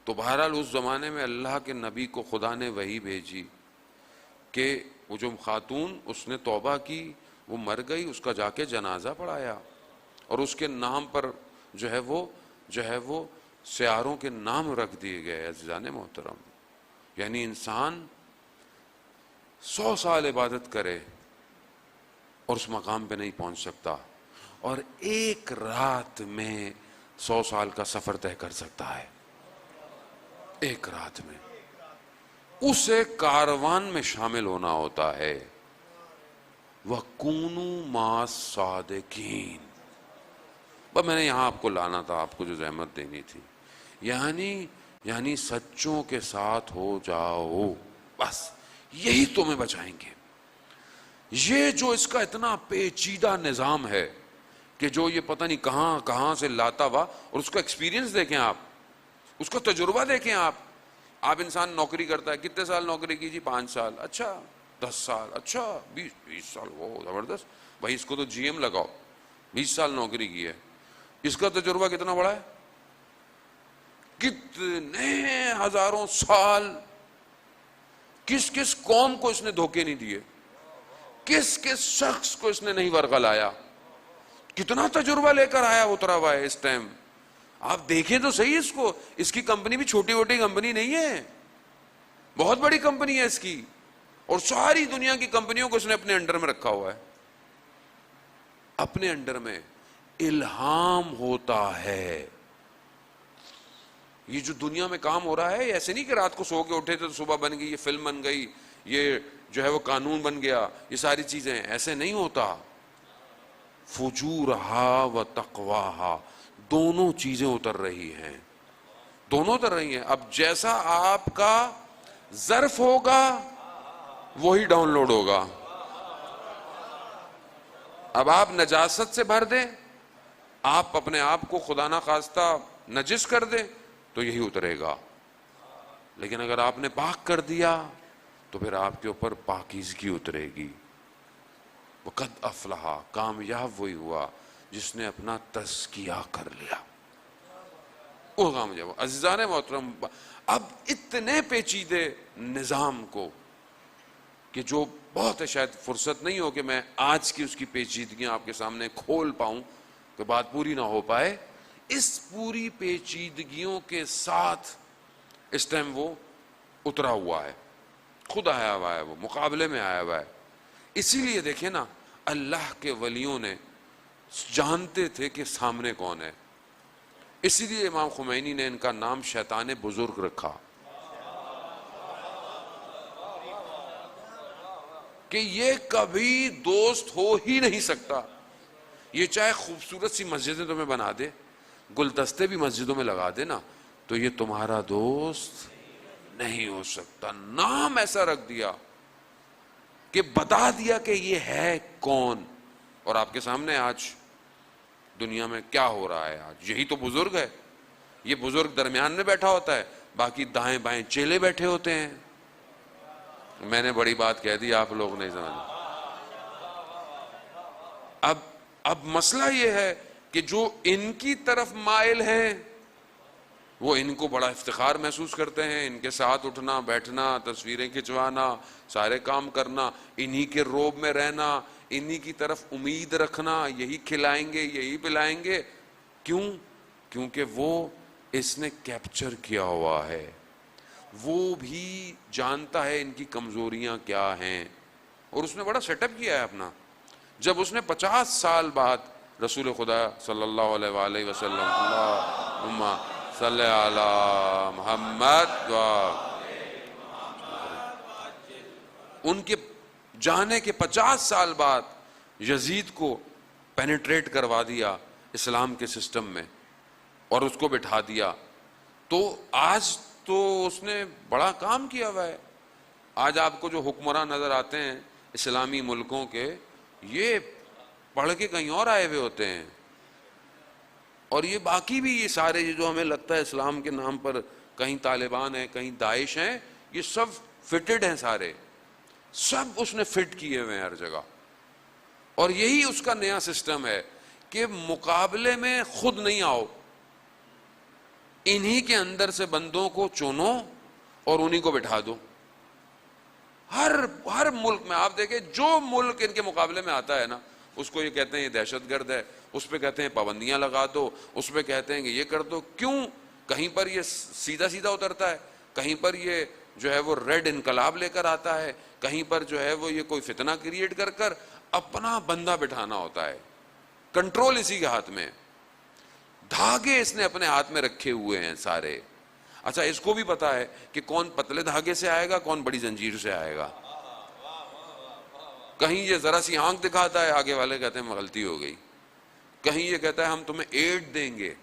تو بہرحال اس زمانے میں اللہ کے نبی کو خدا نے وحی بھیجی کہ وہ جو خاتون، اس نے توبہ کی، وہ مر گئی، اس کا جا کے جنازہ پڑھایا اور اس کے نام پر جو ہے وہ سیاروں کے نام رکھ دیے گئے. عزیزان محترم، یعنی انسان 100 سال عبادت کرے اور اس مقام پہ نہیں پہنچ سکتا، اور ایک رات میں 100 سال کا سفر طے کر سکتا ہے. ایک رات میں اسے کاروان میں شامل ہونا ہوتا ہے. وَكُونُوا مَعَ الصَّادِقِينَ. بس میں نے یہاں آپ کو لانا تھا، آپ کو جو زحمت دینی تھی. یعنی سچوں کے ساتھ ہو جاؤ، بس یہی تمہیں بچائیں گے. یہ جو اس کا اتنا پیچیدہ نظام ہے کہ جو یہ پتہ نہیں کہاں کہاں سے لاتا ہوا، اور اس کا ایکسپیرینس دیکھیں آپ، اس کا تجربہ دیکھیں آپ. انسان نوکری کرتا ہے، کتنے سال نوکری کی جی؟ 5 سال. اچھا 10 سال. اچھا 20 سال. وہ زبردست بھائی، اس کو تو جی ایم لگاؤ. 20 سال نوکری کی ہے. اس کا تجربہ کتنا بڑا ہے؟ کتنے ہزاروں سال. کس کس قوم کو اس نے دھوکے نہیں دیے، کس کس شخص کو اس نے نہیں ورغلایا. کتنا تجربہ لے کر آیا اترا ہوا ہے اس ٹائم. آپ دیکھیں تو صحیح اس کو. اس کی کمپنی بھی چھوٹی موٹی کمپنی نہیں ہے، بہت بڑی کمپنی ہے اس کی، اور ساری دنیا کی کمپنیوں کو اس نے اپنے انڈر میں رکھا ہوا ہے. اپنے انڈر میں الہام ہوتا ہے. یہ جو دنیا میں کام ہو رہا ہے، ایسے نہیں کہ رات کو سو کے اٹھے تھے تو صبح بن گئی، یہ فلم بن گئی، یہ جو ہے وہ قانون بن گیا، یہ ساری چیزیں. ایسے نہیں ہوتا. فجورہا و تقواہا، دونوں چیزیں اتر رہی ہیں، دونوں اتر رہی ہیں. اب جیسا آپ کا ظرف ہوگا وہی ڈاؤن لوڈ ہوگا. اب آپ نجاست سے بھر دیں، آپ اپنے آپ کو خدا نہ خواستہ نجس کر دیں تو یہی اترے گا. لیکن اگر آپ نے پاک کر دیا تو پھر آپ کے اوپر پاکیزگی اترے گی. وقد افلح، کامیاب وہی ہوا جس نے اپنا تزکیہ کر لیا، وہ کامیاب. عزیزان محترم، اب اتنے پیچیدے نظام کو کہ جو بہت شاید فرصت نہیں ہو کہ میں آج کی اس کی پیچیدگیاں آپ کے سامنے کھول پاؤں، کہ بات پوری نہ ہو پائے. اس پوری پیچیدگیوں کے ساتھ اس ٹائم وہ اترا ہوا ہے، خود آیا ہوا ہے، وہ مقابلے میں آیا ہوا ہے. اسی لیے دیکھیں نا، اللہ کے ولیوں نے جانتے تھے کہ سامنے کون ہے. اسی لیے امام خمینی نے ان کا نام شیطان بزرگ رکھا، کہ یہ کبھی دوست ہو ہی نہیں سکتا. یہ چاہے خوبصورت سی مسجدیں تمہیں بنا دے، گلدستے بھی مسجدوں میں لگا دے نا، تو یہ تمہارا دوست نہیں ہو سکتا. نام ایسا رکھ دیا کہ بتا دیا کہ یہ ہے کون. اور آپ کے سامنے آج دنیا میں کیا ہو رہا ہے، آج یہی تو بزرگ ہے. یہ بزرگ درمیان میں بیٹھا ہوتا ہے، باقی دائیں بائیں چیلے بیٹھے ہوتے ہیں. میں نے بڑی بات کہہ دی، آپ لوگ نہیں سمجھ. اب مسئلہ یہ ہے کہ جو ان کی طرف مائل ہیں وہ ان کو بڑا افتخار محسوس کرتے ہیں. ان کے ساتھ اٹھنا بیٹھنا، تصویریں کھنچوانا، سارے کام کرنا، انہی کے روب میں رہنا، انہی کی طرف امید رکھنا، یہی کھلائیں گے یہی پلائیں گے. کیوں؟ کیونکہ وہ اس نے کیپچر کیا ہوا ہے. وہ بھی جانتا ہے ان کی کمزوریاں کیا ہیں، اور اس نے بڑا سیٹ اپ کیا ہے اپنا. جب اس نے 50 سال بعد رسول خدا صلی اللہ علیہ وآلہ وسلم، اللہم صلی علی محمد، ان کے جانے کے 50 سال بعد یزید کو پینیٹریٹ کروا دیا اسلام کے سسٹم میں اور اس کو بٹھا دیا. تو آج تو اس نے بڑا کام کیا ہوا ہے. آج آپ کو جو حکمراں نظر آتے ہیں اسلامی ملکوں کے، یہ پڑھ کے کہیں اور آئے ہوئے ہوتے ہیں. اور یہ باقی بھی یہ سارے جو ہمیں لگتا ہے اسلام کے نام پر کہیں طالبان ہیں کہیں داعش ہیں، یہ سب فٹڈ ہیں، سارے سب اس نے فٹ کیے ہوئے ہیں ہر جگہ. اور یہی اس کا نیا سسٹم ہے کہ مقابلے میں خود نہیں آؤ، انہی کے اندر سے بندوں کو چنو اور انہی کو بٹھا دو. ہر ملک میں آپ دیکھیں، جو ملک ان کے مقابلے میں آتا ہے نا، اس کو یہ کہتے ہیں یہ دہشت گرد ہے، اس پہ کہتے ہیں پابندیاں لگا دو، اس پہ کہتے ہیں کہ یہ کر دو. کیوں؟ کہیں پر یہ سیدھا سیدھا اترتا ہے، کہیں پر یہ جو ہے وہ ریڈ انقلاب لے کر آتا ہے، کہیں پر جو ہے وہ یہ کوئی فتنہ کریٹ کر کر اپنا بندہ بٹھانا ہوتا ہے. کنٹرول اسی کے ہاتھ میں، دھاگے اس نے اپنے ہاتھ میں رکھے ہوئے ہیں سارے. اچھا، اس کو بھی پتا ہے کہ کون پتلے دھاگے سے آئے گا، کون بڑی زنجیر سے آئے گا. کہیں یہ ذرا سی آنکھ دکھاتا ہے، آگے والے کہتے ہیں غلطی ہو گئی. کہیں یہ کہتا ہے ہم تمہیں ایڈ دیں گے،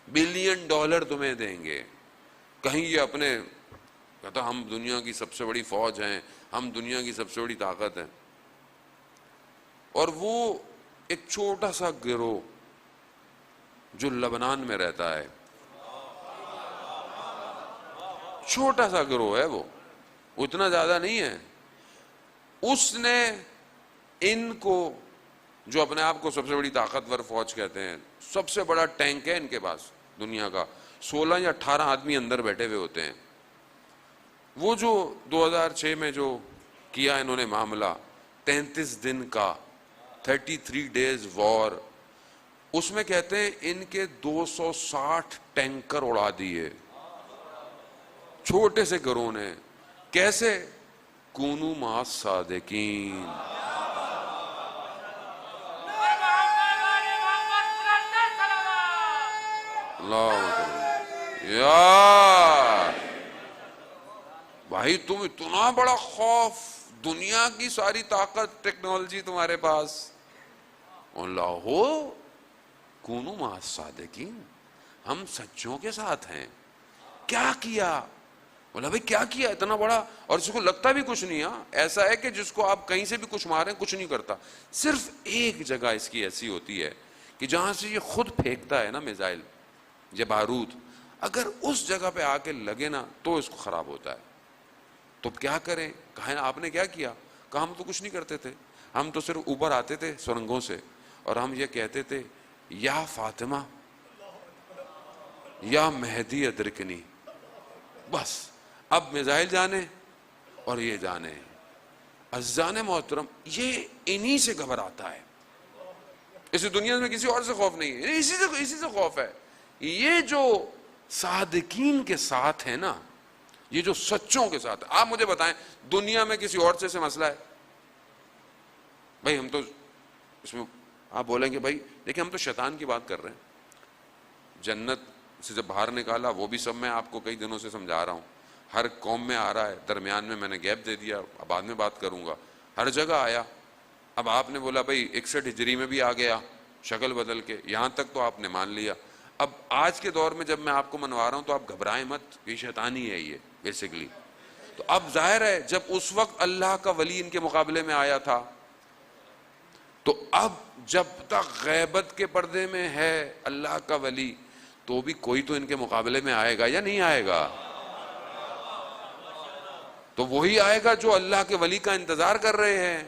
$1 بلین تمہیں دیں گے. کہیں یہ اپنے کہتا ہم دنیا کی سب سے بڑی فوج ہیں، ہم دنیا کی سب سے بڑی طاقت ہیں. اور وہ ایک چھوٹا سا گروہ جو لبنان میں رہتا ہے، چھوٹا سا گروہ ہے، وہ اتنا زیادہ نہیں ہے، اس نے ان کو، جو اپنے آپ کو سب سے بڑی طاقتور فوج کہتے ہیں، سب سے بڑا ٹینک ہے ان کے پاس دنیا کا، 16 یا 18 آدمی اندر بیٹھے ہوئے ہوتے ہیں. وہ جو 2006 میں جو کیا انہوں نے معاملہ، 33 دن کا 33 days وار، اس میں کہتے ہیں ان کے 260 ٹینکر اڑا دیے چھوٹے سے گروہ نے. کیسے؟ کونو مع الصادقین. اللہ یار بھائی، تم اتنا بڑا خوف، دنیا کی ساری طاقت ٹیکنالوجی تمہارے پاس، اللہ ہو کونو مع الصادقین، ہم سچوں کے ساتھ ہیں. کیا کیا؟ بولا بھائی کیا کیا اتنا بڑا؟ اور اس کو لگتا بھی کچھ نہیں. ہاں، ایسا ہے کہ جس کو آپ کہیں سے بھی کچھ ماریں کچھ نہیں کرتا. صرف ایک جگہ اس کی ایسی ہوتی ہے کہ جہاں سے یہ خود پھینکتا ہے نا میزائل یا بارود، اگر اس جگہ پہ آ کے لگے نا تو اس کو خراب ہوتا ہے. تو کیا کریں؟ کہا آپ نے کیا کیا؟ کہا ہم تو کچھ نہیں کرتے تھے، ہم تو صرف اوپر آتے تھے سرنگوں سے اور ہم یہ کہتے تھے یا فاطمہ یا مہدی ادرکنی. بس اب میزائل جانے اور یہ جانے. عزیزان محترم، یہ انہی سے گھبراتا ہے، اس دنیا میں کسی اور سے خوف نہیں ہے، اسی سے خوف ہے. یہ جو صادقین کے ساتھ ہے نا، یہ جو سچوں کے ساتھ ہے. آپ مجھے بتائیں دنیا میں کسی اور سے مسئلہ ہے؟ بھائی ہم تو اس میں آپ بولیں گے بھائی دیکھیں ہم تو شیطان کی بات کر رہے ہیں. جنت سے جب باہر نکالا وہ بھی سب میں آپ کو کئی دنوں سے سمجھا رہا ہوں، ہر قوم میں آ رہا ہے، درمیان میں میں نے گیپ دے دیا، اب بعد میں بات کروں گا. ہر جگہ آیا. اب آپ نے بولا بھائی 61 ہجری میں بھی آ گیا شکل بدل کے، یہاں تک تو آپ نے مان لیا. اب آج کے دور میں جب میں آپ کو منوا رہا ہوں تو آپ گھبرائیں مت، یہ شیطانی ہے یہ بیسیکلی. تو اب ظاہر ہے جب اس وقت اللہ کا ولی ان کے مقابلے میں آیا تھا، تو اب جب تک غیبت کے پردے میں ہے اللہ کا ولی، تو بھی کوئی تو ان کے مقابلے میں آئے گا یا نہیں آئے گا؟ تو وہی آئے گا جو اللہ کے ولی کا انتظار کر رہے ہیں.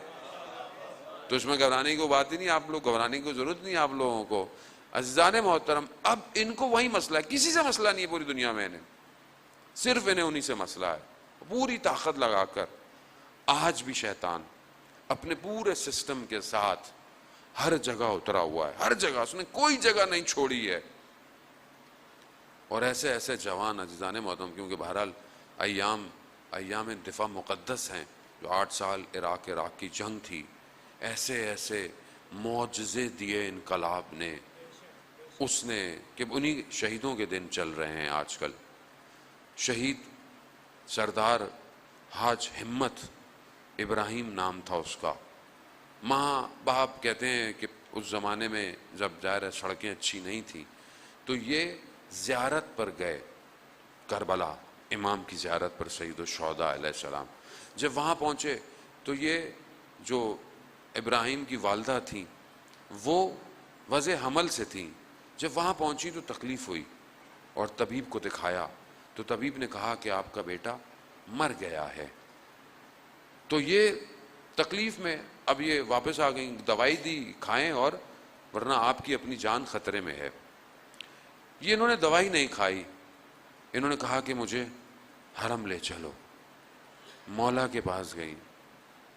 تو اس میں گھبرانے کی بات ہی نہیں، آپ لوگ گھبرانے کی ضرورت نہیں آپ لوگوں کو. عزیزان محترم، اب ان کو وہی مسئلہ ہے، کسی سے مسئلہ نہیں ہے پوری دنیا میں، انہیں صرف انہیں سے مسئلہ ہے. پوری طاقت لگا کر آج بھی شیطان اپنے پورے سسٹم کے ساتھ ہر جگہ اترا ہوا ہے، ہر جگہ اس نے کوئی جگہ نہیں چھوڑی ہے. اور ایسے ایسے جوان عزیزان محترم، کیونکہ بہرحال ایام دفاع مقدس ہیں، جو 8 سال عراق کی جنگ تھی، ایسے ایسے معجزے دیے انقلاب نے، اس نے کہ انہی شہیدوں کے دن چل رہے ہیں آج کل. شہید سردار حاج ہمت ابراہیم نام تھا اس کا. ماں باپ کہتے ہیں کہ اس زمانے میں جب ظاہر سڑکیں اچھی نہیں تھی تو یہ زیارت پر گئے، کربلا امام کی زیارت پر، سید الشہداء علیہ السلام. جب وہاں پہنچے تو یہ جو ابراہیم کی والدہ تھیں وہ وضع حمل سے تھیں، جب وہاں پہنچی تو تکلیف ہوئی اور طبیب کو دکھایا تو طبیب نے کہا کہ آپ کا بیٹا مر گیا ہے. تو یہ تکلیف میں اب یہ واپس آ گئیں, دوائی دی کھائیں اور ورنہ آپ کی اپنی جان خطرے میں ہے. یہ انہوں نے دوائی نہیں کھائی, انہوں نے کہا کہ مجھے حرم لے چلو. مولا کے پاس گئیں,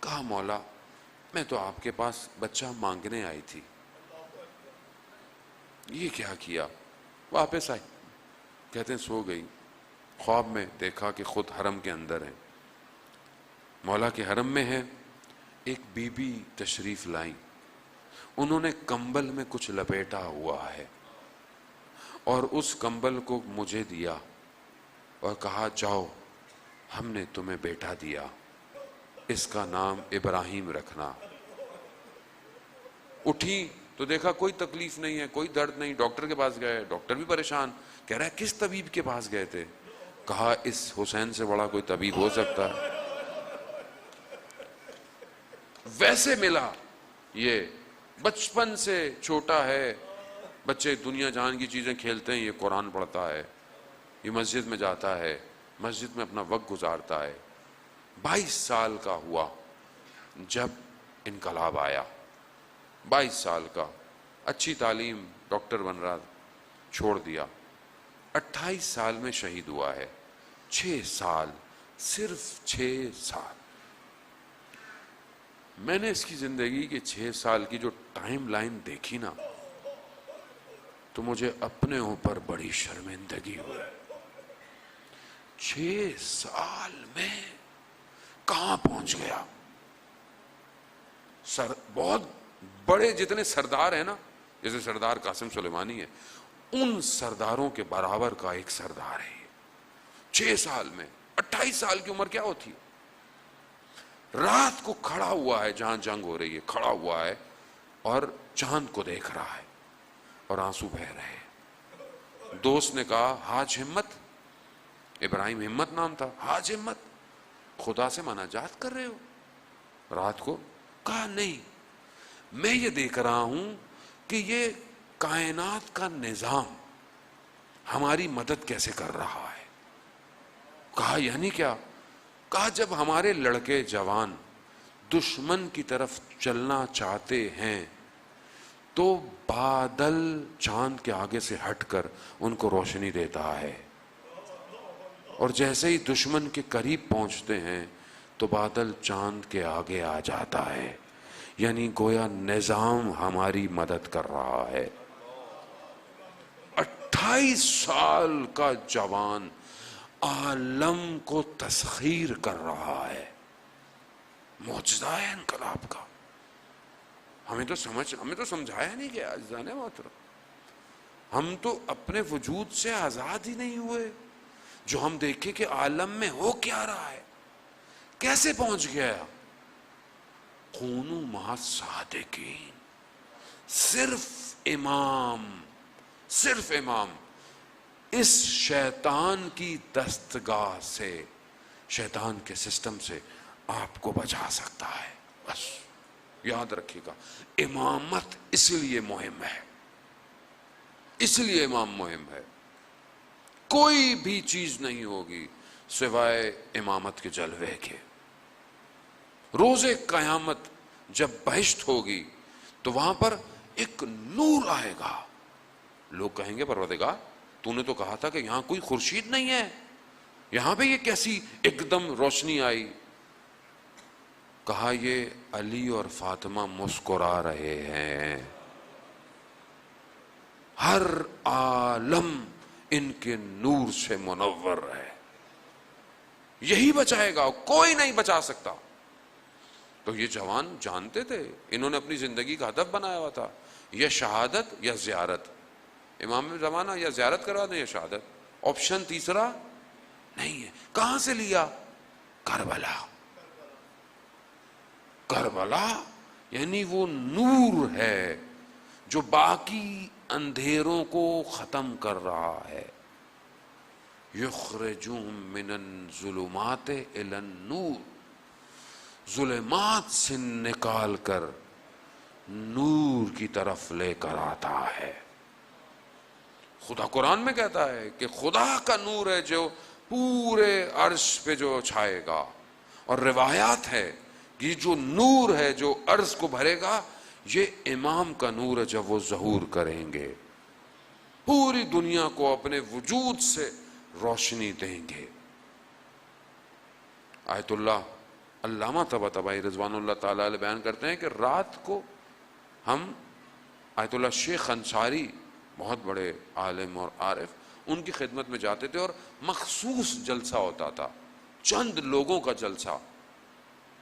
کہا مولا میں تو آپ کے پاس بچہ مانگنے آئی تھی, یہ کیا کیا؟ واپس آئی, کہتے ہیں سو گئی, خواب میں دیکھا کہ خود حرم کے اندر ہیں, مولا کے حرم میں ہے. ایک بی بی تشریف لائیں, انہوں نے کمبل میں کچھ لپیٹا ہوا ہے اور اس کمبل کو مجھے دیا اور کہا جاؤ ہم نے تمہیں بیٹا دیا, اس کا نام ابراہیم رکھنا. اٹھی تو دیکھا کوئی تکلیف نہیں ہے, کوئی درد نہیں. ڈاکٹر کے پاس گئے, ڈاکٹر بھی پریشان, کہہ رہا ہے کس طبیب کے پاس گئے تھے؟ کہا اس حسین سے بڑا کوئی طبیب ہو سکتا ہے؟ ویسے ملا, یہ بچپن سے چھوٹا ہے, بچے دنیا جان کی چیزیں کھیلتے ہیں, یہ قرآن پڑھتا ہے, یہ مسجد میں جاتا ہے, مسجد میں اپنا وقت گزارتا ہے. 22 سال کا ہوا جب انقلاب آیا, 22 سال کا, اچھی تعلیم, ڈاکٹر بن رہا, چھوڑ دیا. 28 سال میں شہید ہوا ہے. 6 سال, صرف 6 سال. میں نے اس کی زندگی کے 6 سال کی جو ٹائم لائن دیکھی نا تو مجھے اپنے اوپر بڑی شرمندگی ہوئی. 6 سال میں کہاں پہنچ گیا؟ بہت بڑے جتنے سردار ہیں نا, جیسے سردار قاسم سلیمانی ہے, ان سرداروں کے برابر کا ایک سردار ہے یہ. 6 سال میں, 28 سال کی عمر کیا ہوتی ہے؟ رات کو کھڑا ہوا ہے جہاں جنگ ہو رہی ہے, کھڑا ہوا ہے اور چاند کو دیکھ رہا ہے اور آنسو بہہ رہے ہیں. دوست نے کہا حاج ہمت, ابراہیم ہمت نام تھا, حاج ہمت خدا سے مناجات کر رہے ہو رات کو؟ کہا نہیں, میں یہ دیکھ رہا ہوں کہ یہ کائنات کا نظام ہماری مدد کیسے کر رہا ہے. کہا یعنی کیا؟ کہا جب ہمارے لڑکے جوان دشمن کی طرف چلنا چاہتے ہیں تو بادل چاند کے آگے سے ہٹ کر ان کو روشنی دیتا ہے, اور جیسے ہی دشمن کے قریب پہنچتے ہیں تو بادل چاند کے آگے آ جاتا ہے. یعنی گویا نظام ہماری مدد کر رہا ہے. 28 سال کا جوان عالم کو تسخیر کر رہا ہے. معجزہ ہے انقلاب کا. ہمیں تو سمجھایا نہیں گیا عزیزان محترم. ہم تو اپنے وجود سے آزاد ہی نہیں ہوئے جو ہم دیکھیں کہ عالم میں ہو کیا رہا ہے, کیسے پہنچ گیا. کونوا مع الصادقین. صرف امام اس شیطان کی دستگاہ سے, شیطان کے سسٹم سے آپ کو بچا سکتا ہے. بس یاد رکھیے گا, امامت اس لیے مہم ہے, اس لیے امام مہم ہے. کوئی بھی چیز نہیں ہوگی سوائے امامت کے جلوے کے. روز قیامت جب بہشت ہوگی تو وہاں پر ایک نور آئے گا. لوگ کہیں گے پروردگار تو نے تو کہا تھا کہ یہاں کوئی خورشید نہیں ہے, یہاں پہ یہ کیسی ایک دم روشنی آئی؟ کہا یہ علی اور فاطمہ مسکرا رہے ہیں, ہر عالم ان کے نور سے منور ہے, یہی بچائے گا, کوئی نہیں بچا سکتا. تو یہ جوان جانتے تھے, انہوں نے اپنی زندگی کا ہدف بنایا ہوا تھا, یا شہادت یا زیارت. امام زمانہ یا زیارت کروا دیں یا شہادت, آپشن تیسرا نہیں ہے. کہاں سے لیا؟ کربلا. کربلا یعنی وہ نور ہے جو باقی اندھیروں کو ختم کر رہا ہے. یخرجون من الظلمات الی النور, ظلمات سے نکال کر نور کی طرف لے کر آتا ہے. خدا قرآن میں کہتا ہے کہ خدا کا نور ہے جو پورے عرش پہ جو چھائے گا، اور روایات ہے کہ جو نور ہے جو عرش کو بھرے گا یہ امام کا نور ہے جب وہ ظہور کریں گے، پوری دنیا کو اپنے وجود سے روشنی دیں گے۔ آیت اللہ علامہ طباطبائی رضوان اللہ تعالیٰ علیہ بیان کرتے ہیں کہ رات کو ہم آیت اللہ شیخ انصاری بہت بڑے عالم اور عارف ان کی خدمت میں جاتے تھے، اور مخصوص جلسہ ہوتا تھا، چند لوگوں کا جلسہ۔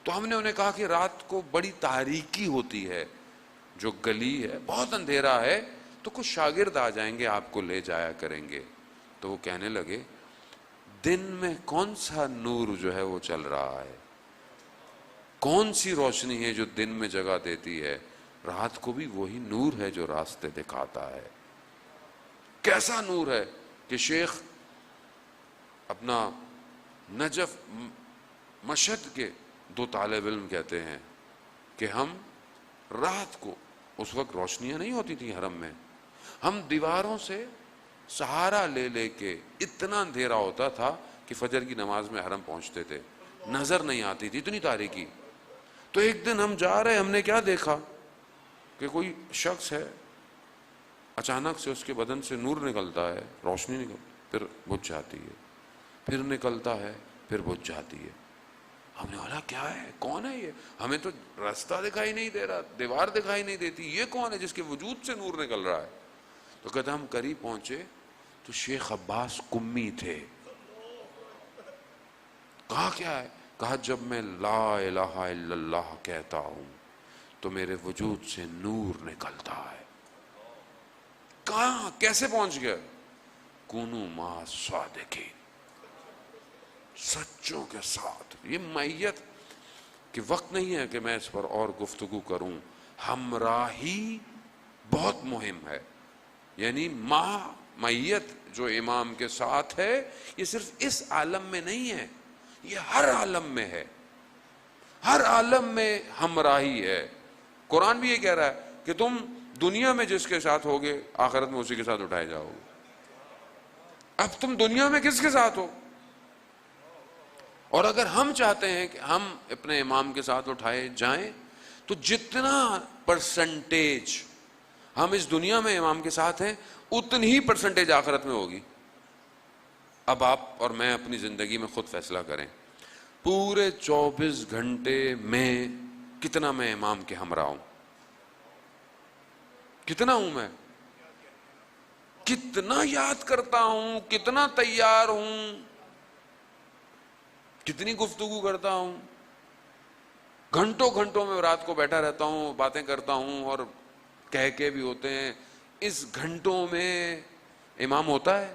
تو ہم نے انہیں کہا کہ رات کو بڑی تاریکی ہوتی ہے، جو گلی ہے بہت اندھیرا ہے، تو کچھ شاگرد آ جائیں گے آپ کو لے جایا کریں گے۔ تو وہ کہنے لگے دن میں کون سا نور جو ہے وہ چل رہا ہے، کون سی روشنی ہے جو دن میں جگہ دیتی ہے، رات کو بھی وہی نور ہے جو راستے دکھاتا ہے۔ کیسا نور ہے کہ شیخ اپنا نجف مشہد کے 2 طالب علم کہتے ہیں کہ ہم رات کو، اس وقت روشنیاں نہیں ہوتی تھی حرم میں، ہم دیواروں سے سہارا لے لے کے، اتنا اندھیرا ہوتا تھا کہ فجر کی نماز میں حرم پہنچتے تھے، نظر نہیں آتی تھی، اتنی تاریکی۔ تو ایک دن ہم جا رہے، ہم نے کیا دیکھا کہ کوئی شخص ہے، اچانک سے اس کے بدن سے نور نکلتا ہے، روشنی نکلتی، پھر بجھ جاتی ہے، پھر نکلتا ہے، پھر بجھ جاتی ہے۔ ہم نے بولا کیا ہے، کون ہے یہ؟ ہمیں تو راستہ دکھائی نہیں دے رہا، دیوار دکھائی نہیں دیتی، یہ کون ہے جس کے وجود سے نور نکل رہا ہے؟ تو کہتا ہم قریب پہنچے تو شیخ عباس قمی تھے۔ کہا کیا ہے؟ کہا جب میں لا الہ الا اللہ کہتا ہوں تو میرے وجود سے نور نکلتا ہے۔ کہاں کیسے پہنچ گیا؟ کونو ما صادقین، سچوں کے ساتھ۔ یہ معیت کہ وقت نہیں ہے کہ میں اس پر اور گفتگو کروں، ہمراہی بہت مہم ہے۔ یعنی معیت جو امام کے ساتھ ہے، یہ صرف اس عالم میں نہیں ہے، یہ ہر عالم میں ہے، ہر عالم میں ہمراہی ہے۔ قرآن بھی یہ کہہ رہا ہے کہ تم دنیا میں جس کے ساتھ ہوگے آخرت میں اسی کے ساتھ اٹھائے جاؤ گے۔ اب تم دنیا میں کس کے ساتھ ہو؟ اور اگر ہم چاہتے ہیں کہ ہم اپنے امام کے ساتھ اٹھائے جائیں تو جتنا پرسنٹیج ہم اس دنیا میں امام کے ساتھ ہیں اتنی ہی پرسنٹیج آخرت میں ہوگی۔ اب آپ اور میں اپنی زندگی میں خود فیصلہ کریں، پورے 24 گھنٹے میں کتنا میں امام کے ہمراہ ہوں، کتنا ہوں میں، کتنا یاد کرتا ہوں، کتنا تیار ہوں، کتنی گفتگو کرتا ہوں، گھنٹوں گھنٹوں میں رات کو بیٹھا رہتا ہوں، باتیں کرتا ہوں اور کہہ کے بھی ہوتے ہیں۔ اس گھنٹوں میں امام ہوتا ہے؟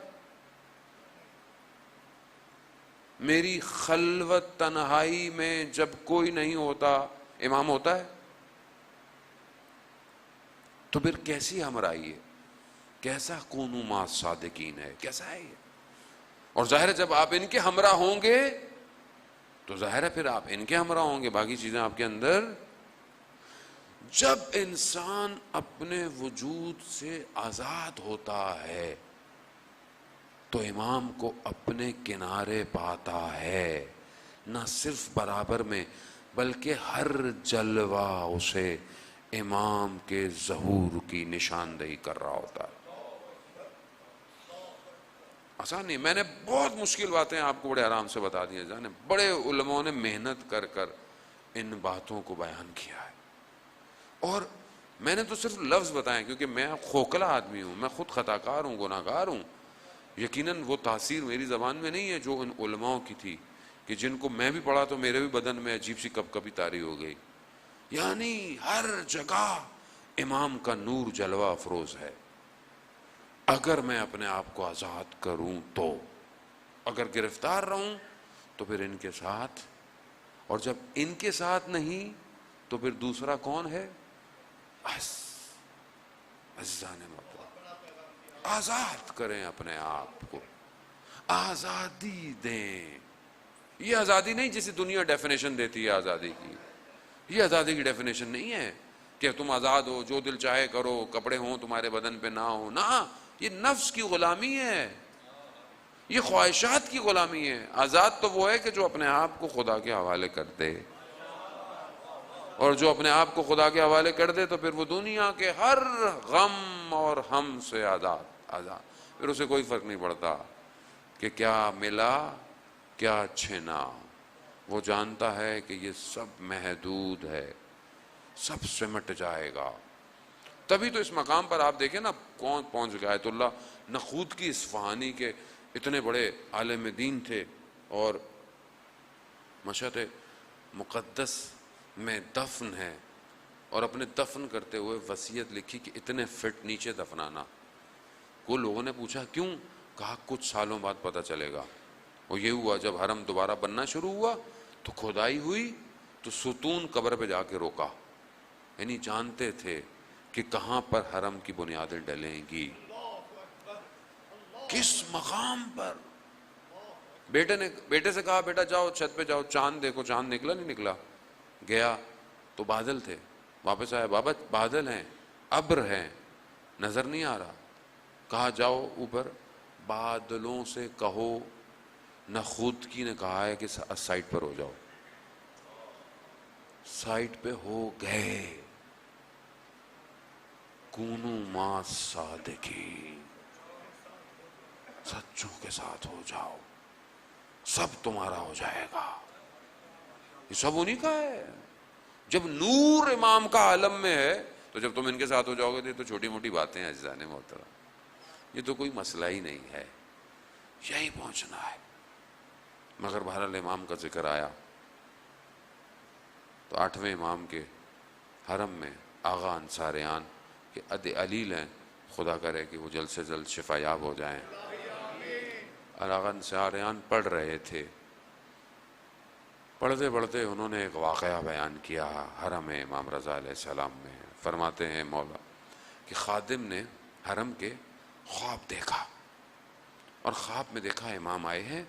میری خلوت تنہائی میں جب کوئی نہیں ہوتا امام ہوتا ہے؟ تو پھر کیسی ہمراہی ہے، کیسا کونو ما صادقین ہے، کیسا ہے یہ؟ اور ظاہر ہے جب آپ ان کے ہمراہ ہوں گے تو ظاہر ہے پھر آپ ان کے ہمراہ ہوں گے، باقی چیزیں آپ کے اندر۔ جب انسان اپنے وجود سے آزاد ہوتا ہے تو امام کو اپنے کنارے پاتا ہے، نہ صرف برابر میں بلکہ ہر جلوہ اسے امام کے ظہور کی نشاندہی کر رہا ہوتا ہے۔ آسان نہیں، میں نے بہت مشکل باتیں آپ کو بڑے آرام سے بتا دی ہیں، جانے بڑے علماء نے محنت کر کر ان باتوں کو بیان کیا ہے، اور میں نے تو صرف لفظ بتائے کیونکہ میں کھوکھلا آدمی ہوں، میں خود خطا کار ہوں، گناہ گار ہوں۔ یقیناً وہ تاثیر میری زبان میں نہیں ہے جو ان علماء کی تھی کہ جن کو میں بھی پڑھا تو میرے بھی بدن میں عجیب سی کب کبھی طاری ہو گئی۔ یعنی ہر جگہ امام کا نور جلوہ افروز ہے۔ اگر میں اپنے آپ کو آزاد کروں تو، اگر گرفتار رہوں تو پھر ان کے ساتھ، اور جب ان کے ساتھ نہیں تو پھر دوسرا کون ہے؟ عزیزان محترم، آزاد کریں اپنے آپ کو، آزادی دیں۔ یہ آزادی نہیں جسے دنیا ڈیفینیشن دیتی ہے آزادی کی، یہ آزادی کی ڈیفینیشن نہیں ہے کہ تم آزاد ہو، جو دل چاہے کرو، کپڑے ہوں تمہارے بدن پہ نہ ہو، نہ، یہ نفس کی غلامی ہے، یہ خواہشات کی غلامی ہے۔ آزاد تو وہ ہے کہ جو اپنے آپ کو خدا کے حوالے کر دے، اور جو اپنے آپ کو خدا کے حوالے کر دے تو پھر وہ دنیا کے ہر غم اور ہم سے آزاد، پھر اسے کوئی فرق نہیں پڑتا کہ کیا ملا کیا چھنا، وہ جانتا ہے کہ یہ سب محدود ہے، سب سمٹ جائے گا۔ تبھی تو اس مقام پر آپ دیکھیں نا کون پہنچ گیا۔ آیت اللہ نخود کی اصفہانی کے اتنے بڑے عالم دین تھے، اور مشہد مقدس میں دفن ہے، اور اپنے دفن کرتے ہوئے وصیت لکھی کہ اتنے فٹ نیچے دفنانا۔ وہ لوگوں نے پوچھا کیوں؟ کہا کچھ سالوں بعد پتہ چلے گا۔ اور یہ ہوا جب حرم دوبارہ بننا شروع ہوا تو کھدائی ہوئی تو ستون قبر پہ جا کے روکا، یعنی جانتے تھے کہ کہاں پر حرم کی بنیادیں ڈلیں گی، کس مقام پر۔ بیٹے سے کہا بیٹا جاؤ چھت پہ جاؤ چاند دیکھو، چاند نکلا نہیں نکلا؟ گیا تو بادل تھے، واپس آیا بابا بادل ہیں، ابر ہیں، نظر نہیں آ رہا۔ کہا جاؤ اوپر، بادلوں سے کہو، نخود کی نے کہا ہے کہ سائٹ پر ہو جاؤ۔ سائٹ پہ ہو گئے، کونو ما صادقین، سچوں کے ساتھ ہو جاؤ، سب تمہارا ہو جائے گا۔ یہ سب انہی کا ہے۔ جب نور امام کا عالم میں ہے تو جب تم ان کے ساتھ ہو جاؤ گے تو چھوٹی موٹی باتیں ہیں عزیزان محترم، یہ تو کوئی مسئلہ ہی نہیں ہے، یہی پہنچنا ہے۔ مگر بہرحال امام کا ذکر آیا تو 8ویں امام کے حرم میں آغا انصاریان کہ علیل ہیں، خدا کرے کہ وہ جلد سے جلد شفا یاب ہو جائیں۔ اور آغا انصاریان پڑھ رہے تھے، پڑھتے پڑھتے انہوں نے ایک واقعہ بیان کیا حرم امام رضا علیہ السلام میں۔ فرماتے ہیں مولا کہ خادم نے حرم کے خواب دیکھا، اور خواب میں دیکھا امام آئے ہیں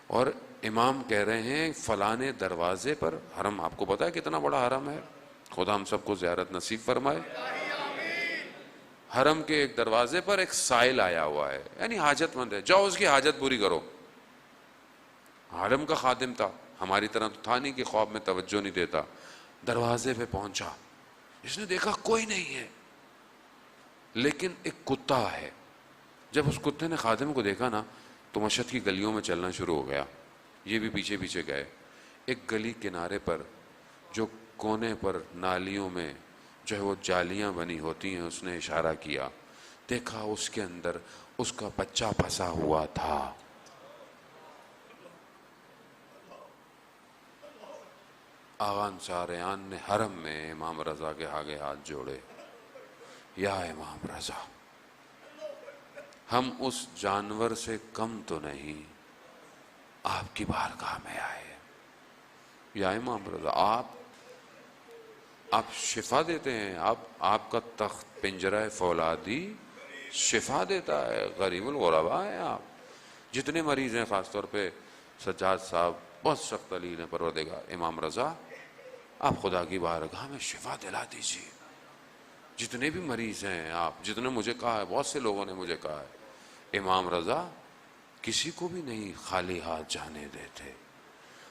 اور امام کہہ رہے ہیں فلانے دروازے پر، حرم آپ کو پتا ہے کتنا بڑا حرم ہے، خدا ہم سب کو زیارت نصیب فرمائے۔ حرم کے ایک دروازے پر ایک سائل آیا ہوا ہے، یعنی حاجت مند ہے، جاؤ اس کی حاجت پوری کرو۔ حرم کا خادم تھا، ہماری طرح تو تھا نہیں کہ خواب میں توجہ نہیں دیتا۔ دروازے پہ پہنچا، اس نے دیکھا کوئی نہیں ہے لیکن ایک کتا ہے۔ جب اس کتے نے خادم کو دیکھا نا تو مشہد کی گلیوں میں چلنا شروع ہو گیا، یہ بھی پیچھے پیچھے گئے۔ ایک گلی کنارے پر جو کونے پر نالیوں میں جو ہے وہ جالیاں بنی ہوتی ہیں، اس نے اشارہ کیا، دیکھا اس کے اندر اس کا بچہ پھنسا ہوا تھا۔ آغا انصاریان نے حرم میں امام رضا کے آگے ہاتھ جوڑے، یا امام رضا ہم اس جانور سے کم تو نہیں، آپ کی بارگاہ میں آئے، یا امام رضا آپ شفا دیتے ہیں، آپ کا تخت پنجرہ فولادی شفا دیتا ہے، غریب الغربا ہیں آپ۔ جتنے مریض ہیں، خاص طور پہ سجاد صاحب بہت سخت علیل ہیں، پروردگار امام رضا آپ خدا کی بارگاہ میں شفا دلا دیجیے۔ جتنے بھی مریض ہیں آپ، جتنے مجھے کہا ہے، بہت سے لوگوں نے مجھے کہا ہے، امام رضا کسی کو بھی نہیں خالی ہاتھ جانے دیتے۔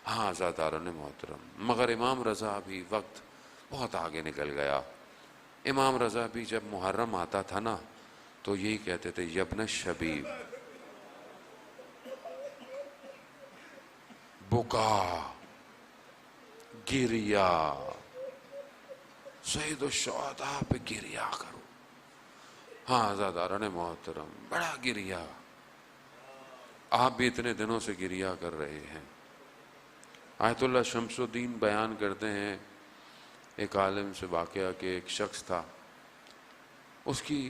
ہاں عزاداران محترم، مگر امام رضا بھی وقت بہت آگے نکل گیا۔ امام رضا بھی جب محرم آتا تھا نا تو یہی کہتے تھے، یبن شبیب بکا گریا، سید الشہداء پہ گریا کرو۔ ہاں عزاداران محترم، بڑا گریا، آپ بھی اتنے دنوں سے گریا کر رہے ہیں۔ آیت اللہ شمس الدین بیان کرتے ہیں ایک عالم سے واقعہ کہ ایک شخص تھا، اس کی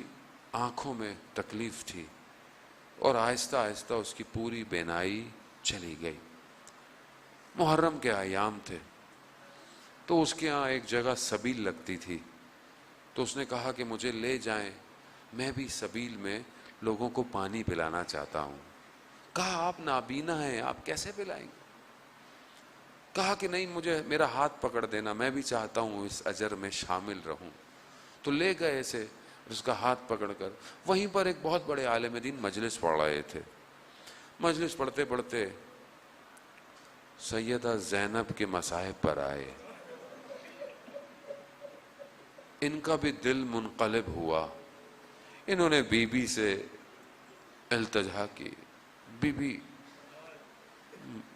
آنکھوں میں تکلیف تھی اور آہستہ آہستہ اس کی پوری بینائی چلی گئی۔ محرم کے ایام تھے تو اس کے ہاں ایک جگہ سبیل لگتی تھی، تو اس نے کہا کہ مجھے لے جائیں، میں بھی سبیل میں لوگوں کو پانی پلانا چاہتا ہوں۔ کہا آپ نابینا ہیں، آپ کیسے پلائیں گے؟ کہا کہ نہیں، مجھے میرا ہاتھ پکڑ دینا، میں بھی چاہتا ہوں اس اجر میں شامل رہوں۔ تو لے گئے اسے، اس کا ہاتھ پکڑ کر وہیں پر ایک بہت بڑے عالم دین مجلس پڑھ رہے تھے. مجلس پڑھتے پڑھتے سیدہ زینب کے مصاحب پر آئے. ان کا بھی دل منقلب ہوا. انہوں نے بی بی سے التجا کی, بی بی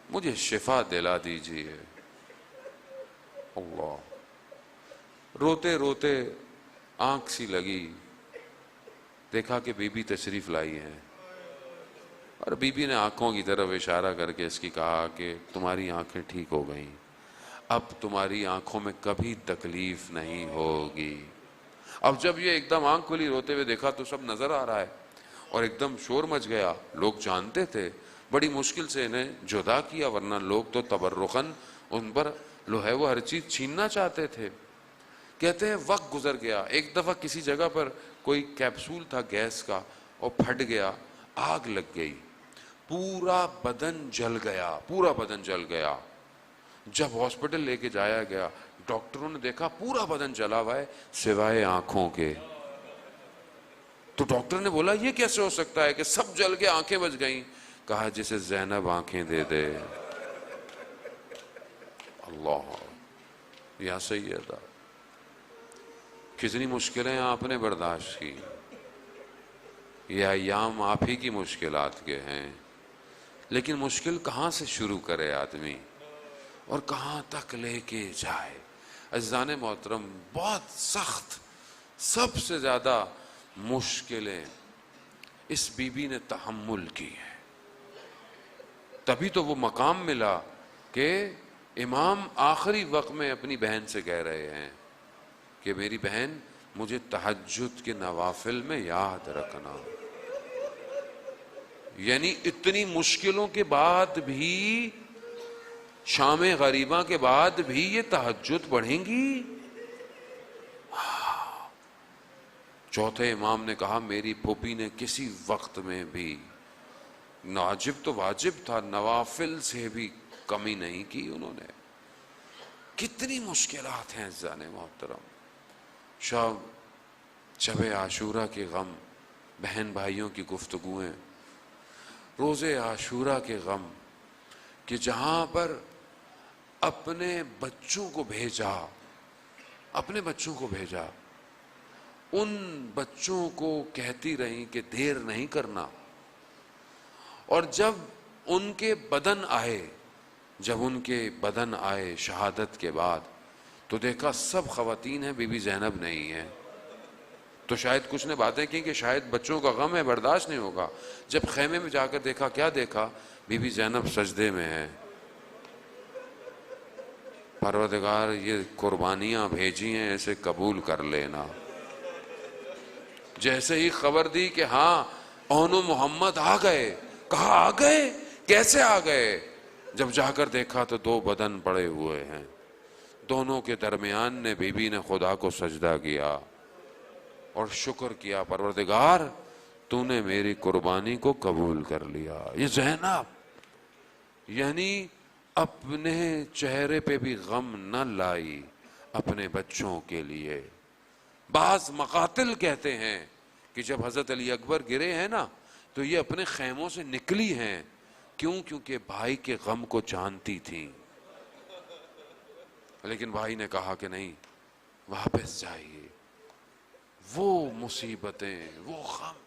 مجھے شفا دلا دیجیے. اللہ, روتے روتے آنکھ سی لگی, دیکھا کہ بی بی تشریف لائی ہے, اور بی بی نے آنکھوں کی طرف اشارہ کر کے اس کی کہا کہ تمہاری آنکھیں ٹھیک ہو گئیں, اب تمہاری آنکھوں میں کبھی تکلیف نہیں ہوگی. اب جب یہ ایک دم آنکھ کھلی روتے ہوئے دیکھا تو سب نظر آ رہا ہے, اور ایک دم شور مچ گیا. لوگ جانتے تھے, بڑی مشکل سے انہیں جدا کیا, ورنہ لوگ تو تبرکاً ان پر لو ہے وہ ہر چیز چھیننا چاہتے تھے. کہتے ہیں وقت گزر گیا. ایک دفعہ کسی جگہ پر کوئی کیپسول تھا گیس کا, اور پھٹ گیا, آگ لگ گئی, پورا بدن جل گیا, پورا بدن جل گیا. جب ہاسپٹل لے کے جایا گیا, ڈاکٹروں نے دیکھا پورا بدن جلا ہوا ہے سوائے آنکھوں کے. تو ڈاکٹر نے بولا یہ کیسے ہو سکتا ہے کہ سب جل کے آنکھیں بچ گئیں؟ کہا جسے زینب آنکھیں دے دے. اللہ, یا سیدہ, کتنی مشکلیں آپ نے برداشت کی. یہ ایام آپ ہی کی مشکلات کے ہیں, لیکن مشکل کہاں سے شروع کرے آدمی اور کہاں تک لے کے جائے. عزیزان محترم, بہت سخت, سب سے زیادہ مشکلیں اس بی بی نے تحمل کی ہیں. تبھی تو وہ مقام ملا کہ امام آخری وقت میں اپنی بہن سے کہہ رہے ہیں کہ میری بہن مجھے تہجد کے نوافل میں یاد رکھنا. یعنی اتنی مشکلوں کے بعد بھی, شام غریباں کے بعد بھی یہ تہجد پڑھیں گی. چوتھے امام نے کہا میری پھوپھی نے کسی وقت میں بھی, واجب تو واجب تھا, نوافل سے بھی کمی نہیں کی انہوں نے. کتنی مشکلات ہیں عزیزان محترم. شب عاشورہ کے غم, بہن بھائیوں کی گفتگویں, روز عاشورہ کے غم, کہ جہاں پر اپنے بچوں کو بھیجا, اپنے بچوں کو بھیجا, ان بچوں کو کہتی رہیں کہ دیر نہیں کرنا. اور جب ان کے بدن آئے, جب ان کے بدن آئے شہادت کے بعد, تو دیکھا سب خواتین ہیں, بی بی زینب نہیں ہے. تو شاید کچھ نے باتیں کی کہ شاید بچوں کا غم ہے, برداشت نہیں ہوگا. جب خیمے میں جا کر دیکھا, کیا دیکھا؟ بی بی زینب سجدے میں ہے. پروردگار یہ قربانیاں بھیجی ہیں, ایسے قبول کر لینا. جیسے ہی خبر دی کہ ہاں اون محمد آ گئے, کہا آ گئے, کیسے آ گئے؟ جب جا کر دیکھا تو دو بدن پڑے ہوئے ہیں, دونوں کے درمیان نے بی بی نے خدا کو سجدہ کیا اور شکر کیا, پروردگار تو نے میری قربانی کو قبول کر لیا. یہ زینب یعنی اپنے چہرے پہ بھی غم نہ لائی اپنے بچوں کے لیے. بعض مقاتل کہتے ہیں کہ جب حضرت علی اکبر گرے ہیں نا, تو یہ اپنے خیموں سے نکلی ہیں. کیوں؟ کیونکہ بھائی کے غم کو جانتی تھیں. لیکن بھائی نے کہا کہ نہیں, واپس جائیے. وہ مصیبتیں, وہ غم,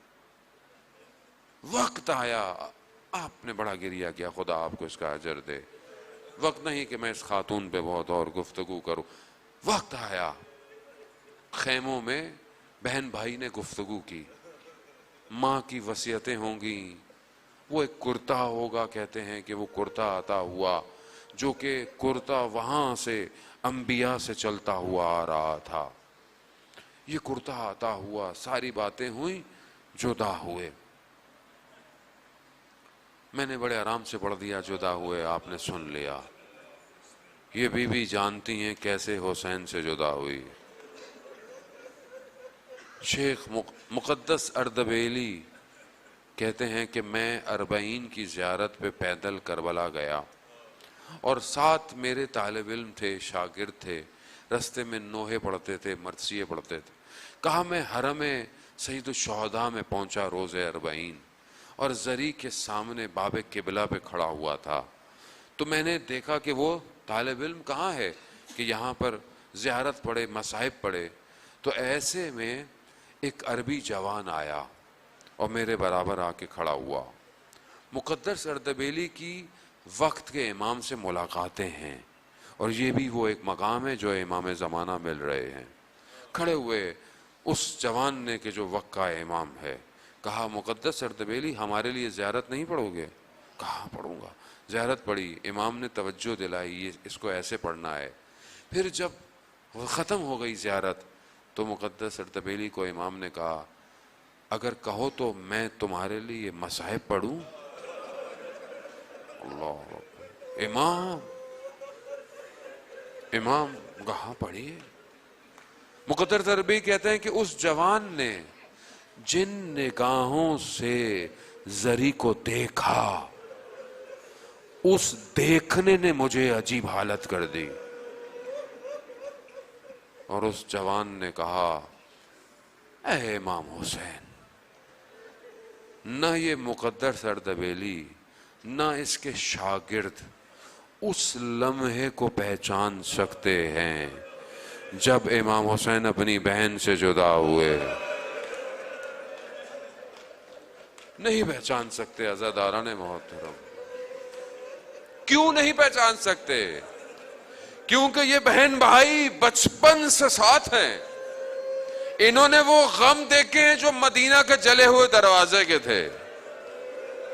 وقت آیا, آپ نے بڑا گریہ کیا, خدا آپ کو اس کا اجر دے. وقت نہیں کہ میں اس خاتون پہ بہت اور گفتگو کروں. وقت آیا, خیموں میں بہن بھائی نے گفتگو کی. ماں کی وصیتیں ہوں گی, وہ ایک کرتا ہوگا, کہتے ہیں کہ وہ کرتا آتا ہوا, جو کہ کرتا وہاں سے انبیاء سے چلتا ہوا آ رہا تھا. یہ کرتا آتا ہوا, ساری باتیں ہوئیں, جدا ہوئے. میں نے بڑے آرام سے پڑھ دیا, جدا ہوئے, آپ نے سن لیا. یہ بی بی جانتی ہیں کیسے حسین سے جدا ہوئی. شیخ مقدس اردبیلی کہتے ہیں کہ میں 40 کی زیارت پہ پیدل کربلا گیا, اور میرے طالب علم تھے, شاگرد تھے. رستے میں نوحے پڑھتے تھے, مرثیے پڑھتے تھے. کہا میں حرم سید الشہداء میں پہنچا روز اربعین اور زری کے سامنے باب قبلہ پہ کھڑا ہوا تھا، تو میں نے دیکھا کہ وہ طالب علم کہاں ہے کہ یہاں پر زیارت پڑھے، مصاحب پڑھے. تو ایسے میں ایک عربی جوان آیا اور میرے برابر آ کے کھڑا ہوا. مقدس اردبیلی کی وقت کے امام سے ملاقاتیں ہیں، اور یہ بھی وہ ایک مقام ہے جو امام زمانہ مل رہے ہیں. کھڑے ہوئے اس جوان نے کہ جو وقت کا امام ہے، کہا مقدس اردبیلی ہمارے لیے زیارت نہیں پڑھو گے؟ کہا پڑھوں گا. زیارت پڑھی، امام نے توجہ دلائی یہ اس کو ایسے پڑھنا ہے. پھر جب ختم ہو گئی زیارت تو مقدس اردبیلی کو امام نے کہا اگر کہو تو میں تمہارے لیے مصاحب پڑھوں. اللہ امام کہاں پڑھیے. مقدس اردبیلی کہتے ہیں کہ اس جوان نے جن نگاہوں سے زری کو دیکھا، اس دیکھنے نے مجھے عجیب حالت کر دی. اور اس جوان نے کہا اے امام حسین، نہ یہ مقدس اردبیلی نہ اس کے شاگرد اس لمحے کو پہچان سکتے ہیں جب امام حسین اپنی بہن سے جدا ہوئے. نہیں پہچان سکتے عزاداران محترم. کیوں نہیں پہچان سکتے؟ کیونکہ یہ بہن بھائی بچپن سے ساتھ ہیں. انہوں نے وہ غم دیکھے ہیں جو مدینہ کے جلے ہوئے دروازے کے تھے.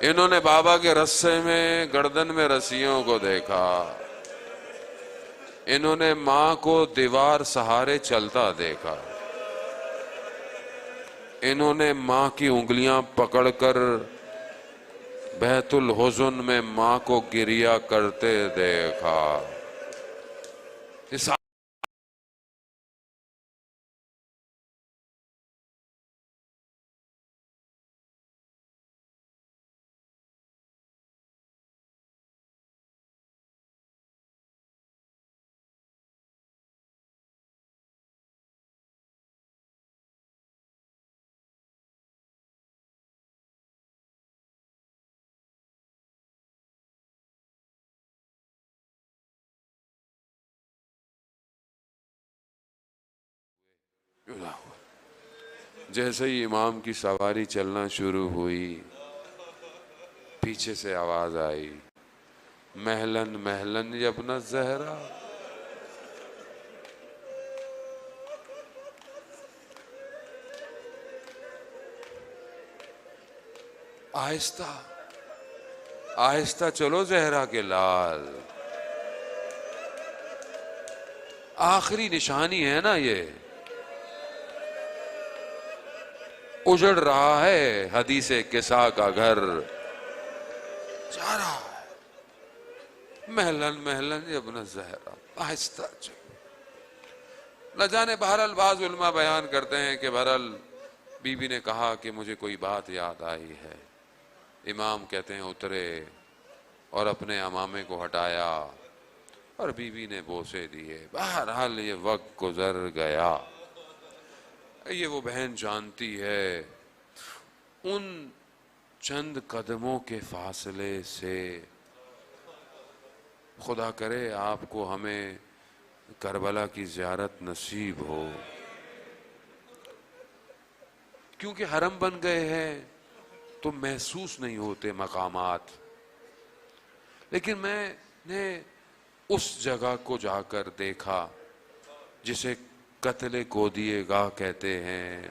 انہوں نے بابا کے رسے میں گردن میں رسیوں کو دیکھا. انہوں نے ماں کو دیوار سہارے چلتا دیکھا. انہوں نے ماں کی انگلیاں پکڑ کر بیت الحزن میں ماں کو گریا کرتے دیکھا. جیسے ہی امام کی سواری چلنا شروع ہوئی، پیچھے سے آواز آئی مہلن مہلن یبن الزہرا. آہستہ آہستہ چلو زہرا کے لال. آخری نشانی ہے نا، یہ اجڑ رہا ہے حدیث کسا کا گھر، جا رہا ہے مہلن مہلن ابن الزہرا. آہستہ چلو. نہ جانے بہرحال بعض علماء بیان کرتے ہیں کہ بہرحال بی بی نے کہا کہ مجھے کوئی بات یاد آئی ہے. امام کہتے ہیں اترے اور اپنے عمامے کو ہٹایا اور بی بی نے بوسے دیے. بہرحال یہ وقت گزر گیا. یہ وہ بہن جانتی ہے ان چند قدموں کے فاصلے سے. خدا کرے آپ کو ہمیں کربلا کی زیارت نصیب ہو. کیونکہ حرم بن گئے ہیں تو محسوس نہیں ہوتے مقامات، لیکن میں نے اس جگہ کو جا کر دیکھا جسے قتل گودیے گاہ کہتے ہیں.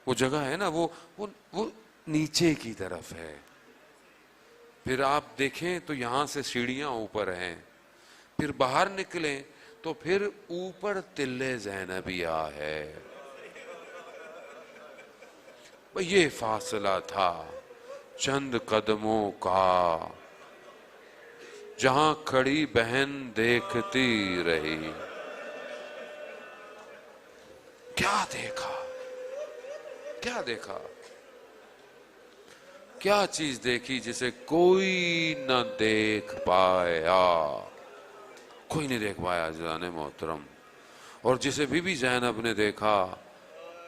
وہ جگہ ہے نا، وہ نیچے کی طرف ہے. پھر آپ دیکھیں تو یہاں سے سیڑھیاں اوپر ہیں، پھر باہر نکلیں تو پھر اوپر تلے زینبیہ ہے. یہ فاصلہ تھا چند قدموں کا، جہاں کھڑی بہن دیکھتی رہی. کیا دیکھا، کیا دیکھا، کیا چیز دیکھی جسے کوئی نہ دیکھ پایا. کوئی نہیں دیکھ پایا جان محترم. اور جسے بی بی زینب نے دیکھا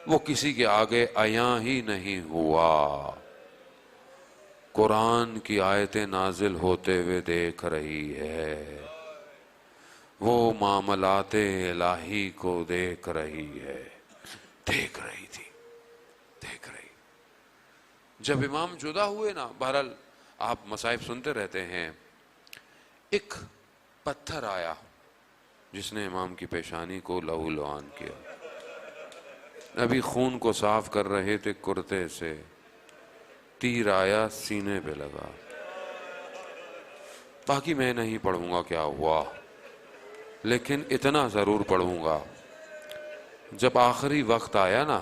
وہ کسی کے آگے عیاں ہی نہیں ہوا. قرآن کی آیتیں نازل ہوتے ہوئے دیکھ رہی ہے، وہ معاملات الہی کو دیکھ رہی ہے. دیکھ رہی تھی، دیکھ رہی. جب امام جدا ہوئے نا، بہرحال آپ مصائب سنتے رہتے ہیں، ایک پتھر آیا جس نے امام کی پیشانی کو لہو لعان کیا. ابھی خون کو صاف کر رہے تھے کرتے سے، تیر آیا سینے پہ لگا. باقی میں نہیں پڑھوں گا کیا ہوا، لیکن اتنا ضرور پڑھوں گا، جب آخری وقت آیا نا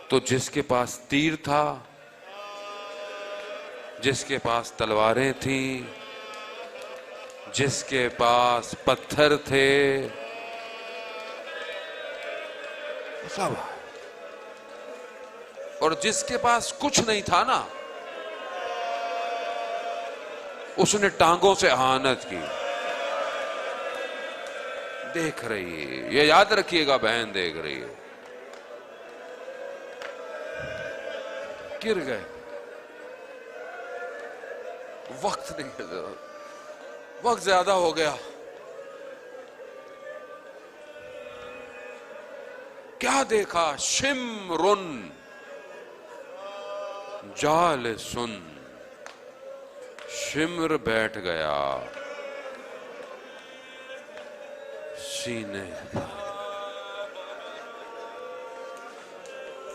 تو جس کے پاس تیر تھا، جس کے پاس تلواریں تھیں، جس کے پاس پتھر تھے، سب، اور جس کے پاس کچھ نہیں تھا نا، اس نے ٹانگوں سے اہانت کی. دیکھ رہی ہے، یہ یاد رکھیے گا، بہن دیکھ رہی ہے. گر گئے. وقت نہیں ہے، وقت زیادہ ہو گیا. کیا دیکھا؟ شمرن جالسن. شمر بیٹھ گیا سینے.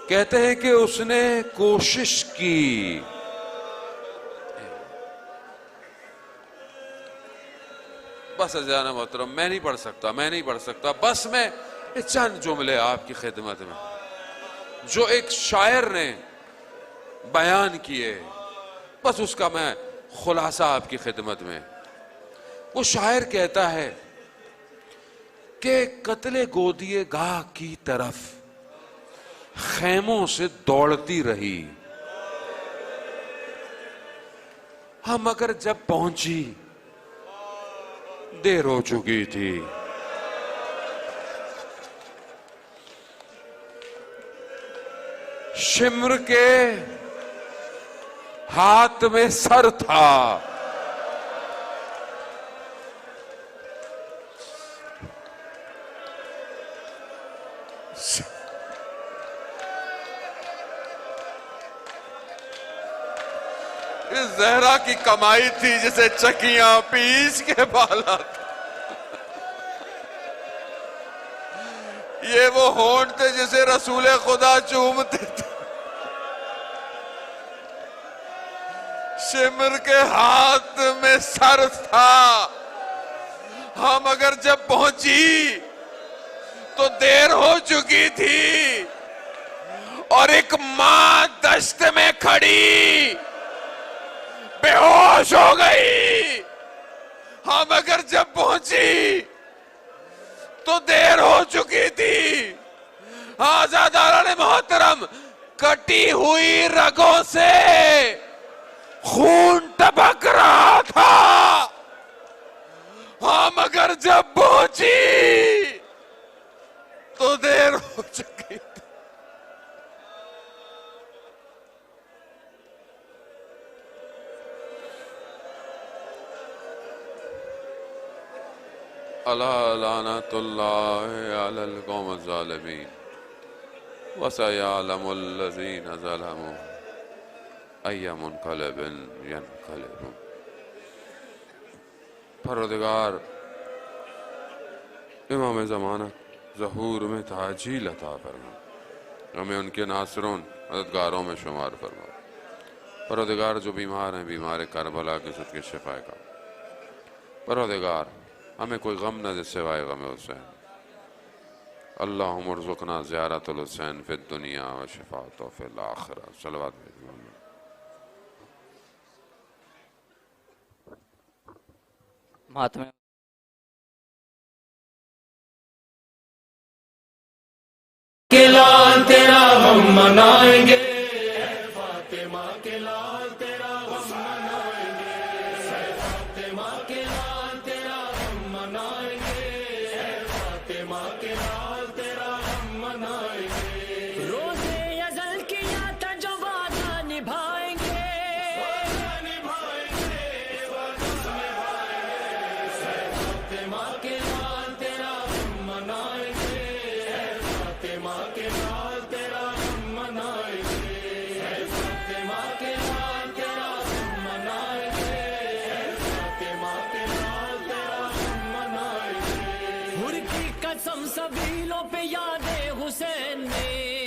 کہتے ہیں کہ اس نے کوشش کی، بس عزیزان محترم میں نہیں پڑھ سکتا، بس میں چند جملے آپ کی خدمت میں جو ایک شاعر نے بیان کیے، بس اس کا میں خلاصہ آپ کی خدمت میں. وہ شاعر کہتا ہے کہ قتل گودیے گاہ کی طرف خیموں سے دوڑتی رہی، ہم اگر جب پہنچی دیر ہو چکی تھی. شمر کے ہاتھ میں سر تھا، اس زہرا کی کمائی تھی جسے چکیاں پیس کے بالا تھا. یہ وہ ہونٹ تھے جسے رسول خدا چومتے تھے. شمر کے ہاتھ میں سر تھا، ہم اگر جب پہنچی تو دیر ہو چکی تھی، اور ایک ماں دشت میں کھڑی بے ہوش ہو گئی. ہم اگر جب پہنچی تو دیر ہو چکی تھی. آزاداران محترم، کٹی ہوئی رگوں سے خون ٹپک رہا تھا. ہم اگر جب پہنچی تو دیر ہو چکی تھی. الا لعنت اللہ علی القوم الظالمین وسیعلم الذین ظلموا ای منقلب ینقلبون. پروردگار امام زمانہ ظہور میں تعجیل عطا فرما، ہمیں ان کے ناصروں مددگاروں میں شمار فرما. پروردگار جو بیمار ہیں، بیمار کربلا کے صدقے شفا کا. پروردگار ہمیں کوئی غم نہ دے سوائے غم حسین. اللہم ارزقنا زیارت الحسین فی الدنیا و شفاعتہ فی الآخرہ. صلوات بھیجو. ماتم کے لال تیرا ہم منائیں گے، فاطمہ کے لال تیرا ہم منائیں گے، فاطمہ کے لال تیرا ہم منائیں گے، فاطمہ کے لال تیرا ہم منائیں گے. سبیلوں پہ یاد حسین میں